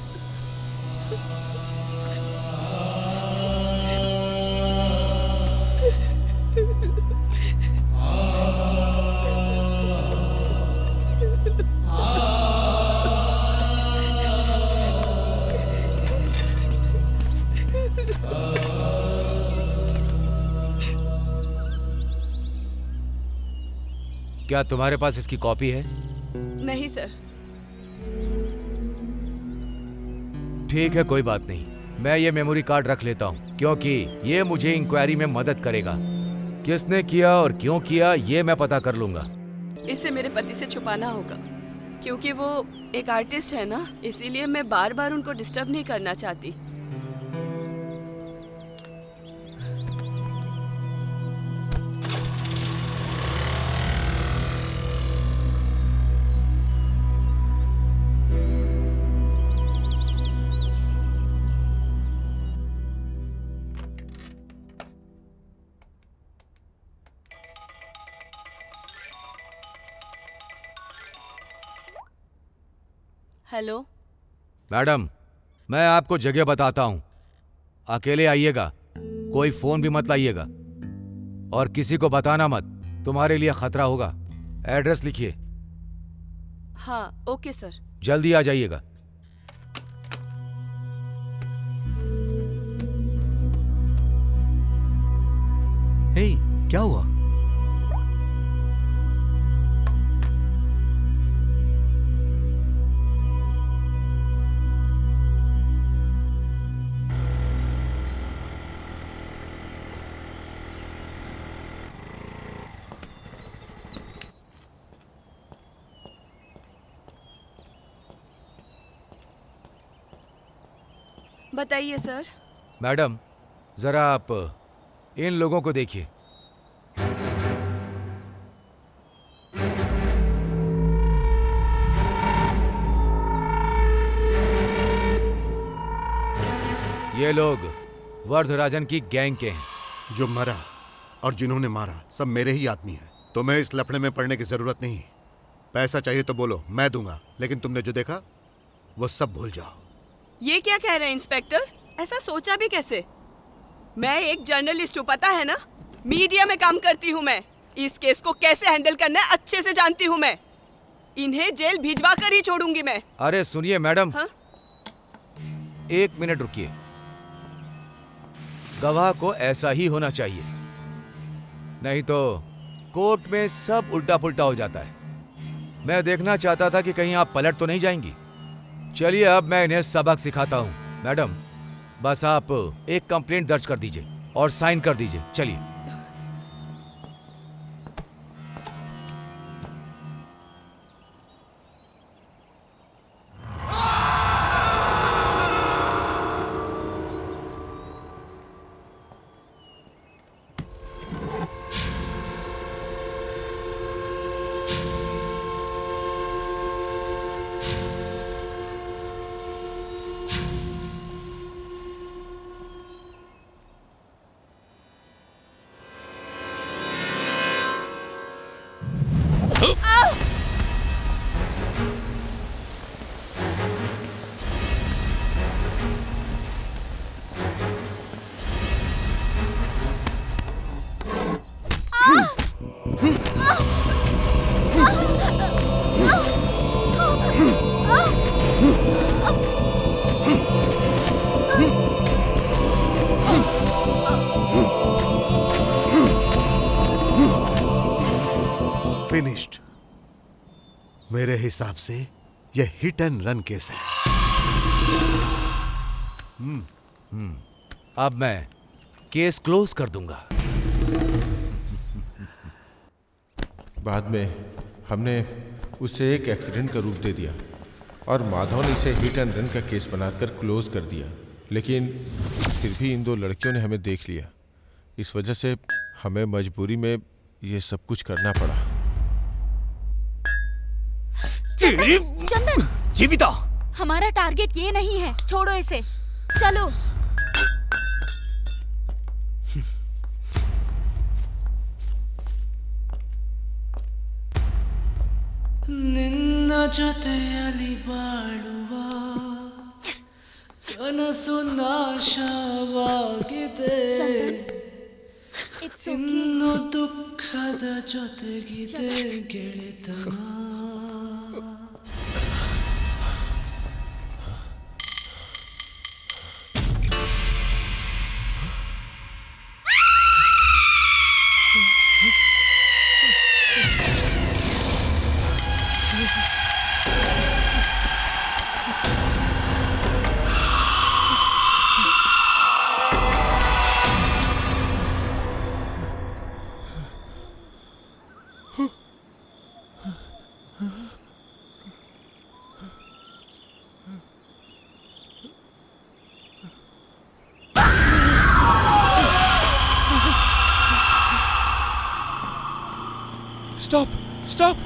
क्या तुम्हारे पास इसकी कॉपी है? नहीं सर। ठीक है, कोई बात नहीं, मैं ये मेमोरी कार्ड रख लेता हूँ, क्योंकि ये मुझे इंक्वायरी में मदद करेगा। किसने किया और क्यों किया ये मैं पता कर लूंगा। इसे मेरे पति से छुपाना होगा, क्योंकि वो एक आर्टिस्ट है ना, इसीलिए मैं बार बार उनको डिस्टर्ब नहीं करना चाहती। हेलो मैडम, मैं आपको जगह बताता हूँ, अकेले आइएगा, कोई फोन भी मत लाइएगा और किसी को बताना मत, तुम्हारे लिए खतरा होगा। एड्रेस लिखिए। हाँ ओके सर। जल्दी आ जाइएगा। हे, क्या हुआ? बताइए सर। मैडम, जरा आप इन लोगों को देखिए। ये लोग वर्धराजन की गैंग के हैं। जो मरा और जिन्होंने मारा सब मेरे ही आदमी हैं। तुम्हें इस लफड़े में पड़ने की जरूरत नहीं। पैसा चाहिए तो बोलो, मैं दूंगा, लेकिन तुमने जो देखा वो सब भूल जाओ। ये क्या कह रहे हैं इंस्पेक्टर? ऐसा सोचा भी कैसे? मैं एक जर्नलिस्ट हूँ, पता है ना, मीडिया में काम करती हूँ मैं। इस केस को कैसे हैंडल करना है अच्छे से जानती हूँ मैं। इन्हें जेल भिजवा कर ही छोड़ूंगी मैं। अरे सुनिए मैडम, हाँ? 1 मिनट रुकिए। गवाह को ऐसा ही होना चाहिए, नहीं तो कोर्ट में सब उल्टा पुल्टा हो जाता है। मैं देखना चाहता था कि कहीं आप पलट तो नहीं जाएंगी। चलिए अब मैं इन्हें सबक सिखाता हूँ। मैडम, बस आप एक कंप्लेंट दर्ज कर दीजिए और साइन कर दीजिए। चलिए। मेरे हिसाब से यह हिट एंड रन केस है। अब मैं केस क्लोज कर दूंगा। बाद में हमने उसे एक एक्सीडेंट का रूप दे दिया और माधव ने इसे हिट एंड रन का केस बनाकर क्लोज कर दिया, लेकिन फिर भी इन दो लड़कियों ने हमें देख लिया। इस वजह से हमें मजबूरी में ये सब कुछ करना पड़ा। चंदन, जीविता, हमारा टारगेट ये नहीं है, छोड़ो इसे, चलो। ನಿನ್ನ ಜೊತೆಯಲ್ಲಿ ಬಾಳುವ ಕನಸು ನಾಶವಾಗಿದೆ, ಇನ್ನು ದುಃಖದ ಜೊತೆಗಿದೆ ಗೆಳೆತನ. Stop, stop.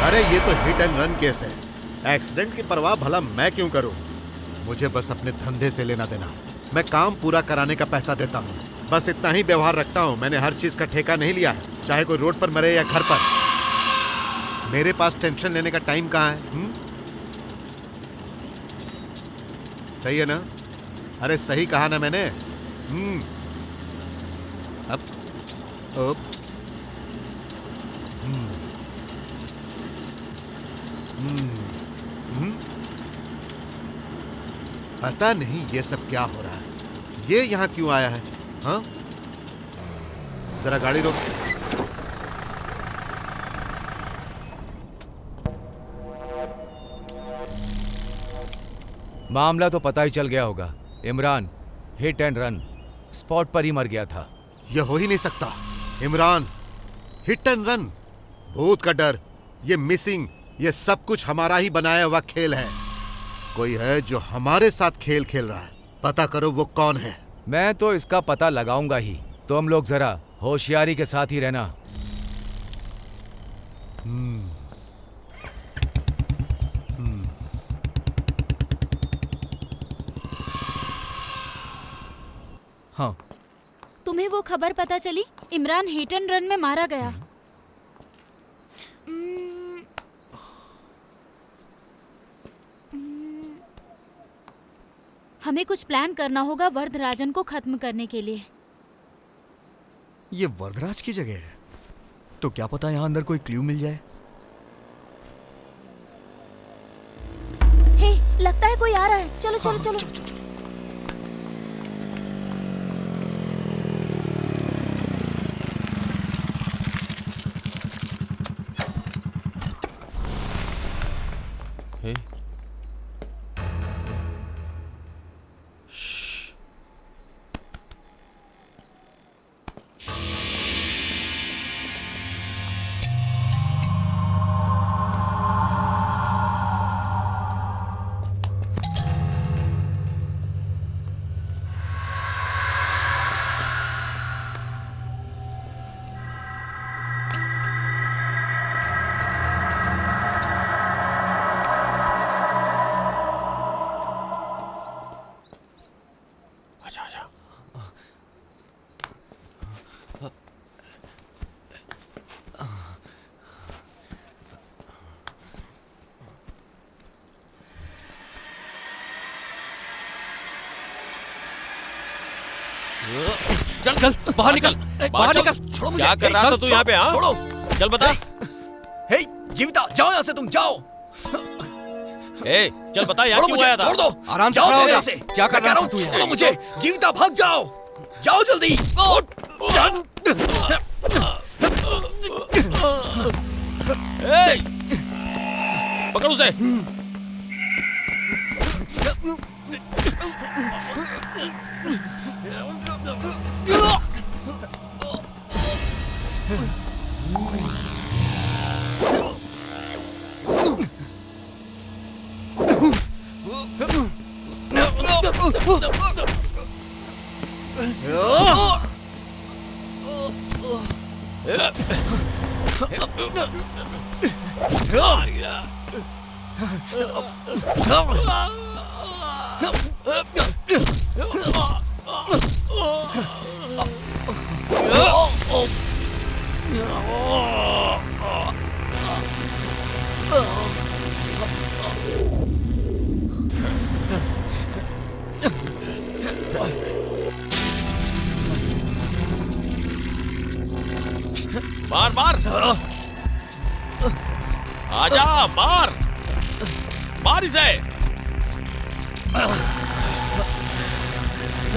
अरे ये तो हिट एंड रन केस है। एक्सीडेंट की परवाह भला मैं क्यों करूं? मुझे बस अपने धंधे से लेना देना। मैं काम पूरा कराने का पैसा देता हूं, बस इतना ही व्यवहार रखता हूं। मैंने हर चीज का ठेका नहीं लिया है, चाहे कोई रोड पर मरे या घर पर। मेरे पास टेंशन लेने का टाइम कहाँ है? सही है ना? अरे सही कहा ना मैंने? अब पता नहीं ये सब क्या हो रहा है। ये यहाँ क्यों आया है? हाँ, जरा गाड़ी रोक। मामला तो पता ही चल गया होगा। Imran hit and run spot पर ही मर गया था। यह हो ही नहीं सकता। इमरान हिट एंड रन, भूत का डर, ये मिसिंग, ये सब कुछ हमारा ही बनाया हुआ खेल है। कोई है जो हमारे साथ खेल खेल रहा है। पता करो वो कौन है। मैं तो इसका पता लगाऊंगा ही। तुम लोग जरा होशियारी के साथ ही रहना। हाँ, तुम्हें वो खबर पता चली? इमरान हिट एंड रन में मारा गया। हमें कुछ प्लान करना होगा वरदराजन को खत्म करने के लिए। ये वरदराज की जगह है, तो क्या पता यहाँ अंदर कोई क्लू मिल जाए। हे, लगता है कोई आ रहा है। चलो चलो चलो, चलो, चलो, चलो। हे, चल चल बाहर निकल, बाहर चल। निकल। छोड़ो मुझे। क्या कर रहा था तू यहाँ पे? हाँ छोड़ो। चल बता। हे जीविता, जाओ यहाँ से, तुम जाओ। ए चल बता यहाँ छोड़ो क्यों मुझे, आया था? छोड़ दो। आराम से जाओ खड़ा हो मेरे जा। से। क्या कर मैं कह रहा रहा था हूँ, तू यहाँ? छोड़ो मुझे। जीविता भाग जाओ, जाओ जल्दी। ए, पकड़ उसे। मार मार, आजा मार, मार इसे।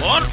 और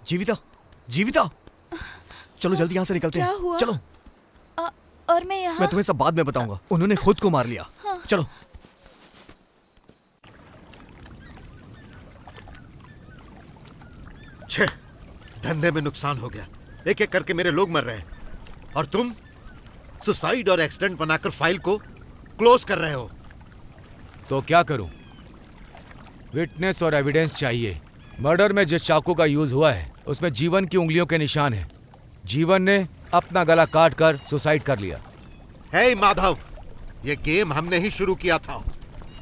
जीविता, जीविता, चलो जल्दी यहाँ से निकलते क्या हैं। हुआ? चलो, और मैं यहाँ? मैं तुम्हें सब बाद में बताऊंगा। उन्होंने खुद को मार लिया। चलो। छे, धंधे में नुकसान हो गया। एक एक करके मेरे लोग मर रहे हैं और तुम सुसाइड और एक्सीडेंट बनाकर फाइल को क्लोज कर रहे हो। तो क्या करूं? विटनेस और एविडेंस चाहिए। मर्डर में जिस चाकू का यूज हुआ है उसमें जीवन की उंगलियों के निशान हैं। जीवन ने अपना गला काट कर सुसाइड कर लिया। हे माधव, ये गेम हमने ही शुरू किया था।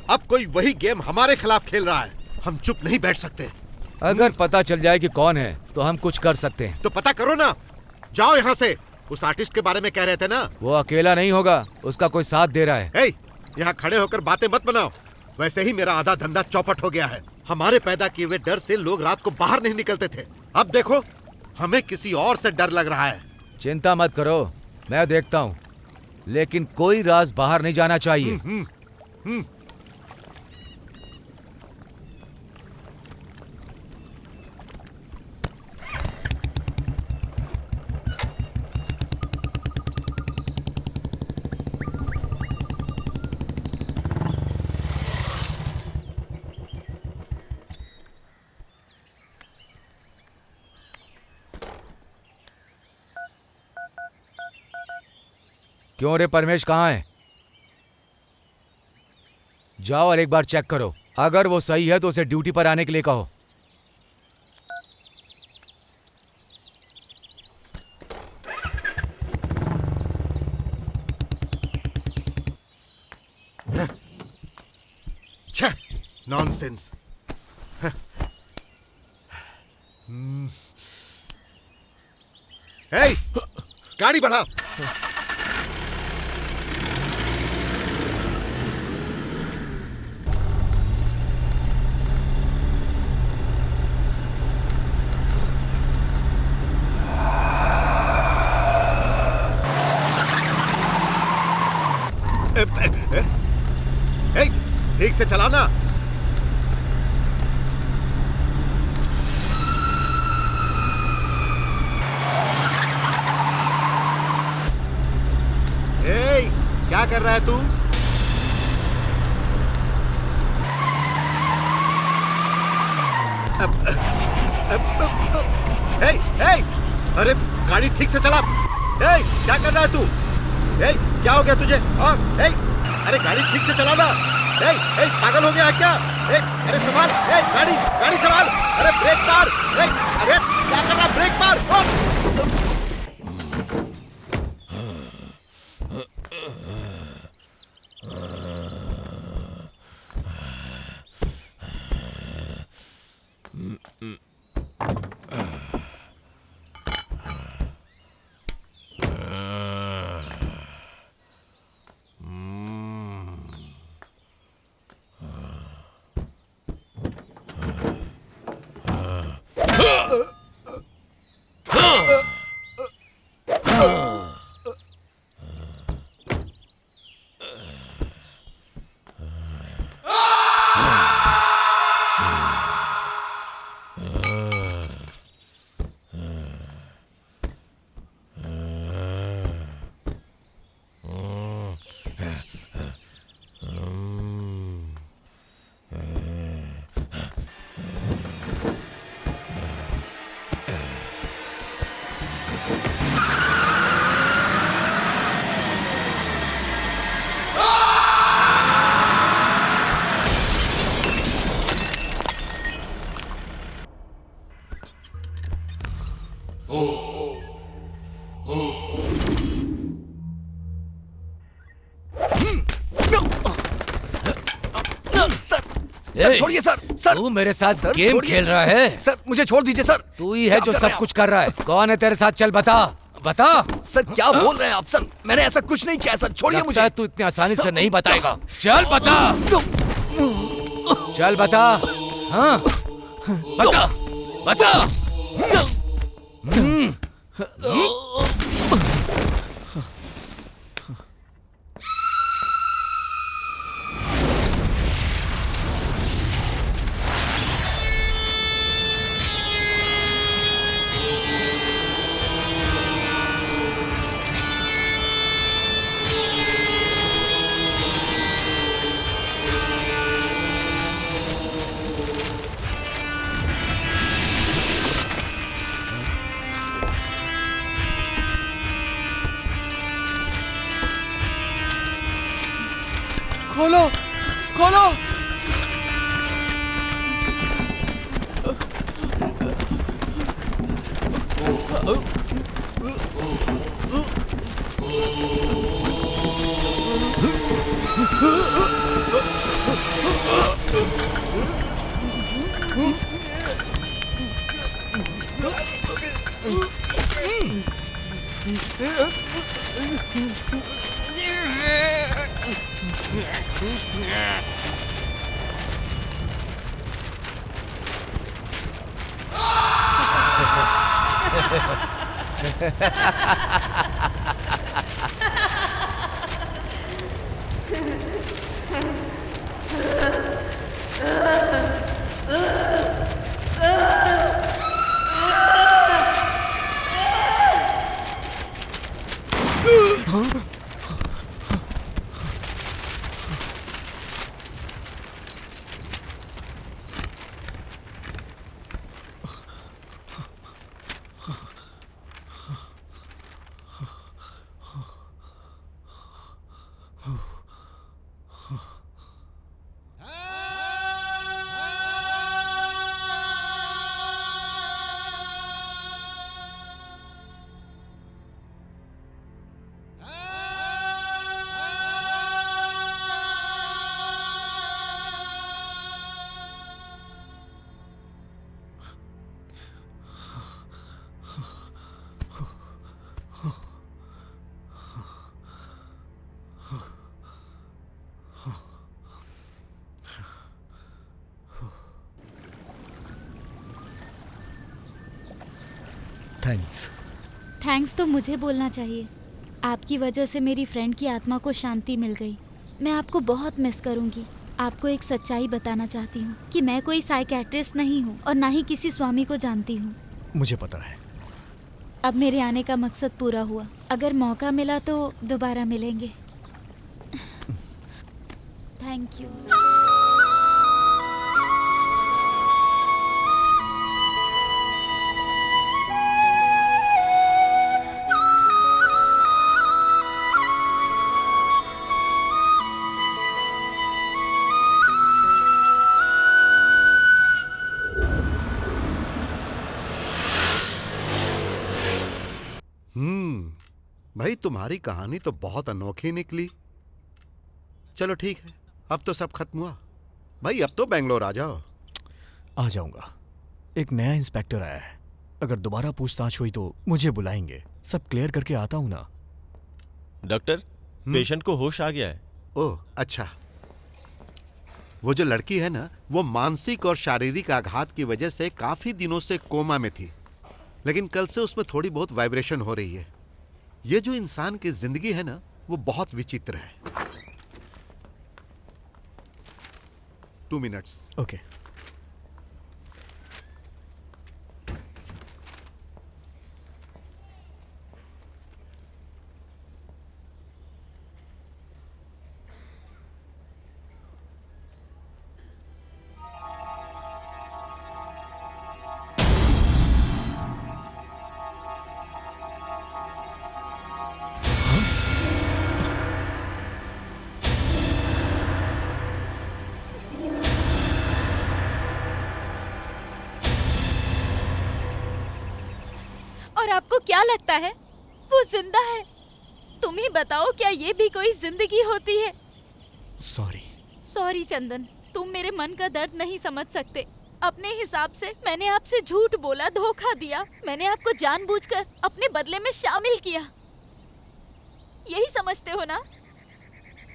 अब कोई वही गेम हमारे खिलाफ खेल रहा है। हम चुप नहीं बैठ सकते। अगर पता चल जाए कि कौन है तो हम कुछ कर सकते हैं। तो पता करो ना। जाओ यहाँ से। उस आर्टिस्ट के बारे में कह रहे थे ना? वो अकेला नहीं होगा, उसका कोई साथ दे रहा है। हे, यहाँ खड़े होकर बातें मत बनाओ। वैसे ही मेरा आधा धंधा चौपट हो गया है। हमारे पैदा किए हुए डर से लोग रात को बाहर नहीं निकलते थे। अब देखो, हमें किसी और से डर लग रहा है। चिंता मत करो, मैं देखता हूँ, लेकिन कोई राज बाहर नहीं जाना चाहिए। क्यों रे परमेश, कहाँ है? जाओ और एक बार चेक करो। अगर वो सही है तो उसे ड्यूटी पर आने के लिए कहो। छे, नॉनसेंस। हे, गाड़ी बढ़ा। से चलाना। ए, क्या कर रहा है तू? ए, ए, अरे गाड़ी ठीक से चला। ए, क्या कर रहा है तू? ए, क्या हो गया तुझे? हाँ, ए, अरे गाड़ी ठीक से चलाना। ए, ए, पागल हो गया है क्या? ए, अरे संभाल, ए, गाड़ी संभाल। अरे ब्रेक मार। ए, अरे क्या कर रहा है? ब्रेक मार। सर छोड़िए सर। सर तू मेरे साथ सर, गेम छोड़िए। खेल रहा है? सर मुझे छोड़ दीजिए सर। तू ही है क्या जो कर रहे सब हैं कुछ कर रहा है। कौन है तेरे साथ? चल बता बता। सर क्या बोल रहे हैं आप? सर मैंने ऐसा कुछ नहीं किया सर, छोड़िए लगता मुझे। है तू इतनी आसानी से नहीं बताएगा। चल बता, चल बता। हाँ बता बता। खोलो खोलो। थैंक्स तो मुझे बोलना चाहिए। आपकी वजह से मेरी फ्रेंड की आत्मा को शांति मिल गई। मैं आपको बहुत मिस करूंगी। आपको एक सच्चाई बताना चाहती हूँ कि मैं कोई साइकियाट्रिस्ट नहीं हूँ और ना ही किसी स्वामी को जानती हूँ। मुझे पता है। अब मेरे आने का मकसद पूरा हुआ। अगर मौका मिला तो दोबारा मिलेंगे। Thank you. भाई तुम्हारी कहानी तो बहुत अनोखी निकली। चलो ठीक है, अब तो सब खत्म हुआ। भाई अब तो बेंगलोर आ जाओ। आ जाऊंगा। एक नया इंस्पेक्टर आया है, अगर दोबारा पूछताछ हुई तो मुझे बुलाएंगे। सब क्लियर करके आता हूं ना। डॉक्टर, पेशेंट को होश आ गया है। ओह अच्छा। वो जो लड़की है ना, वो मानसिक और शारीरिक आघात की वजह से काफी दिनों से कोमा में थी, लेकिन कल से उसमें थोड़ी बहुत वाइब्रेशन हो रही है। ये जो इंसान की जिंदगी है ना, वो बहुत विचित्र है। 2 मिनट्स। ओके। और आपको क्या लगता है वो जिंदा है? तुम ही बताओ, क्या ये भी कोई जिंदगी होती है? सॉरी। सॉरी चंदन, तुम मेरे मन का दर्द नहीं समझ सकते। अपने हिसाब से मैंने आपसे झूठ बोला, धोखा दिया। मैंने आपको जानबूझकर अपने बदले में शामिल किया। यही समझते हो ना?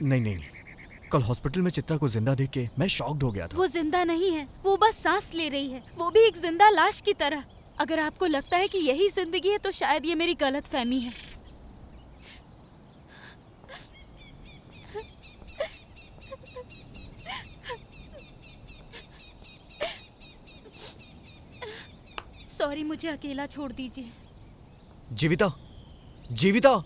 नहीं नहीं नहीं, कल हॉस्पिटल में चित्रा को जिंदा देख के मैं शॉक्ड हो गया था। वो जिंदा नहीं है, वो बस सांस ले रही है, वो भी एक जिंदा लाश की तरह। अगर आपको लगता है कि यही जिंदगी है तो शायद ये मेरी गलतफहमी है। सॉरी, मुझे अकेला छोड़ दीजिए। जीविता, जीविता।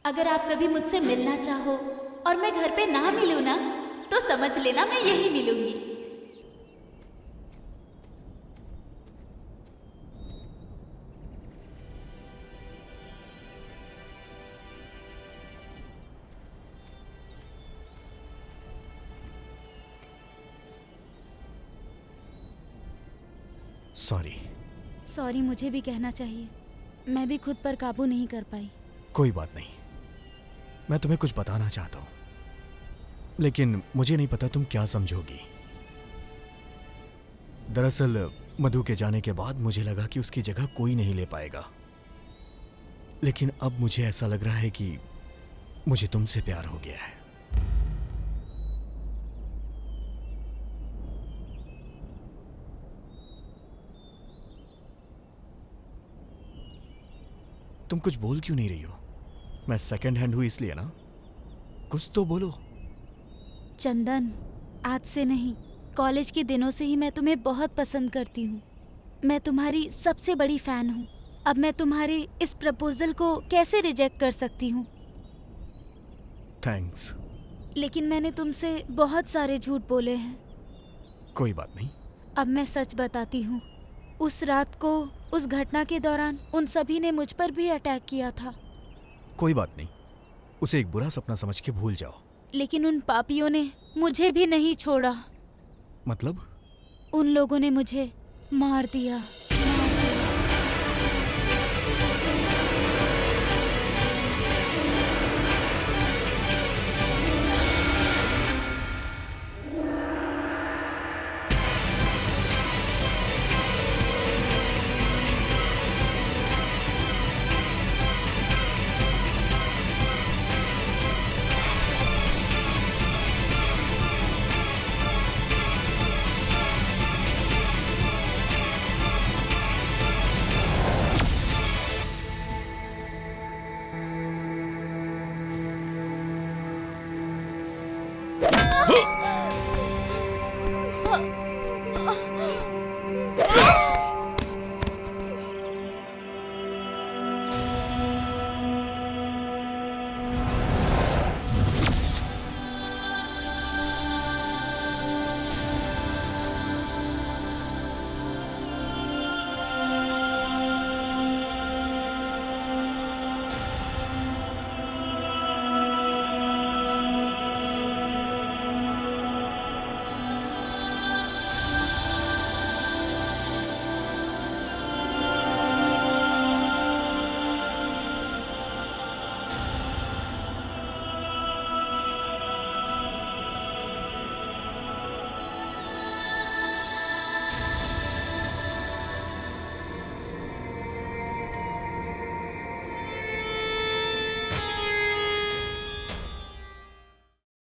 अगर आप कभी मुझसे मिलना चाहो और मैं घर पे ना मिलूं ना, तो समझ लेना मैं यही मिलूंगी। सॉरी। सॉरी मुझे भी कहना चाहिए। मैं भी खुद पर काबू नहीं कर पाई। कोई बात नहीं, मैं तुम्हें कुछ बताना चाहता हूं, लेकिन मुझे नहीं पता तुम क्या समझोगी। दरअसल मधु के जाने के बाद मुझे लगा कि उसकी जगह कोई नहीं ले पाएगा, लेकिन अब मुझे ऐसा लग रहा है कि मुझे तुमसे प्यार हो गया है। तुम कुछ बोल क्यों नहीं रही हो? मैं सेकंड हैंड हूं इसलिए ना? कुछ तो बोलो। चंदन, आज से नहीं, कॉलेज के दिनों से ही मैं तुम्हें बहुत पसंद करती हूँ। मैं तुम्हारी सबसे बड़ी फैन हूँ। अब मैं तुम्हारे इस प्रपोजल को कैसे रिजेक्ट कर सकती हूँ? थैंक्स। लेकिन मैंने तुमसे बहुत सारे झूठ बोले हैं। कोई बात नहीं। अब मैं सच बताती हूँ। उस रात को, उस घटना के दौरान उन सभी ने मुझ पर भी अटैक किया था। कोई बात नहीं, उसे एक बुरा सपना समझ के भूल जाओ। लेकिन उन पापियों ने मुझे भी नहीं छोड़ा। मतलब? उन लोगों ने मुझे मार दिया।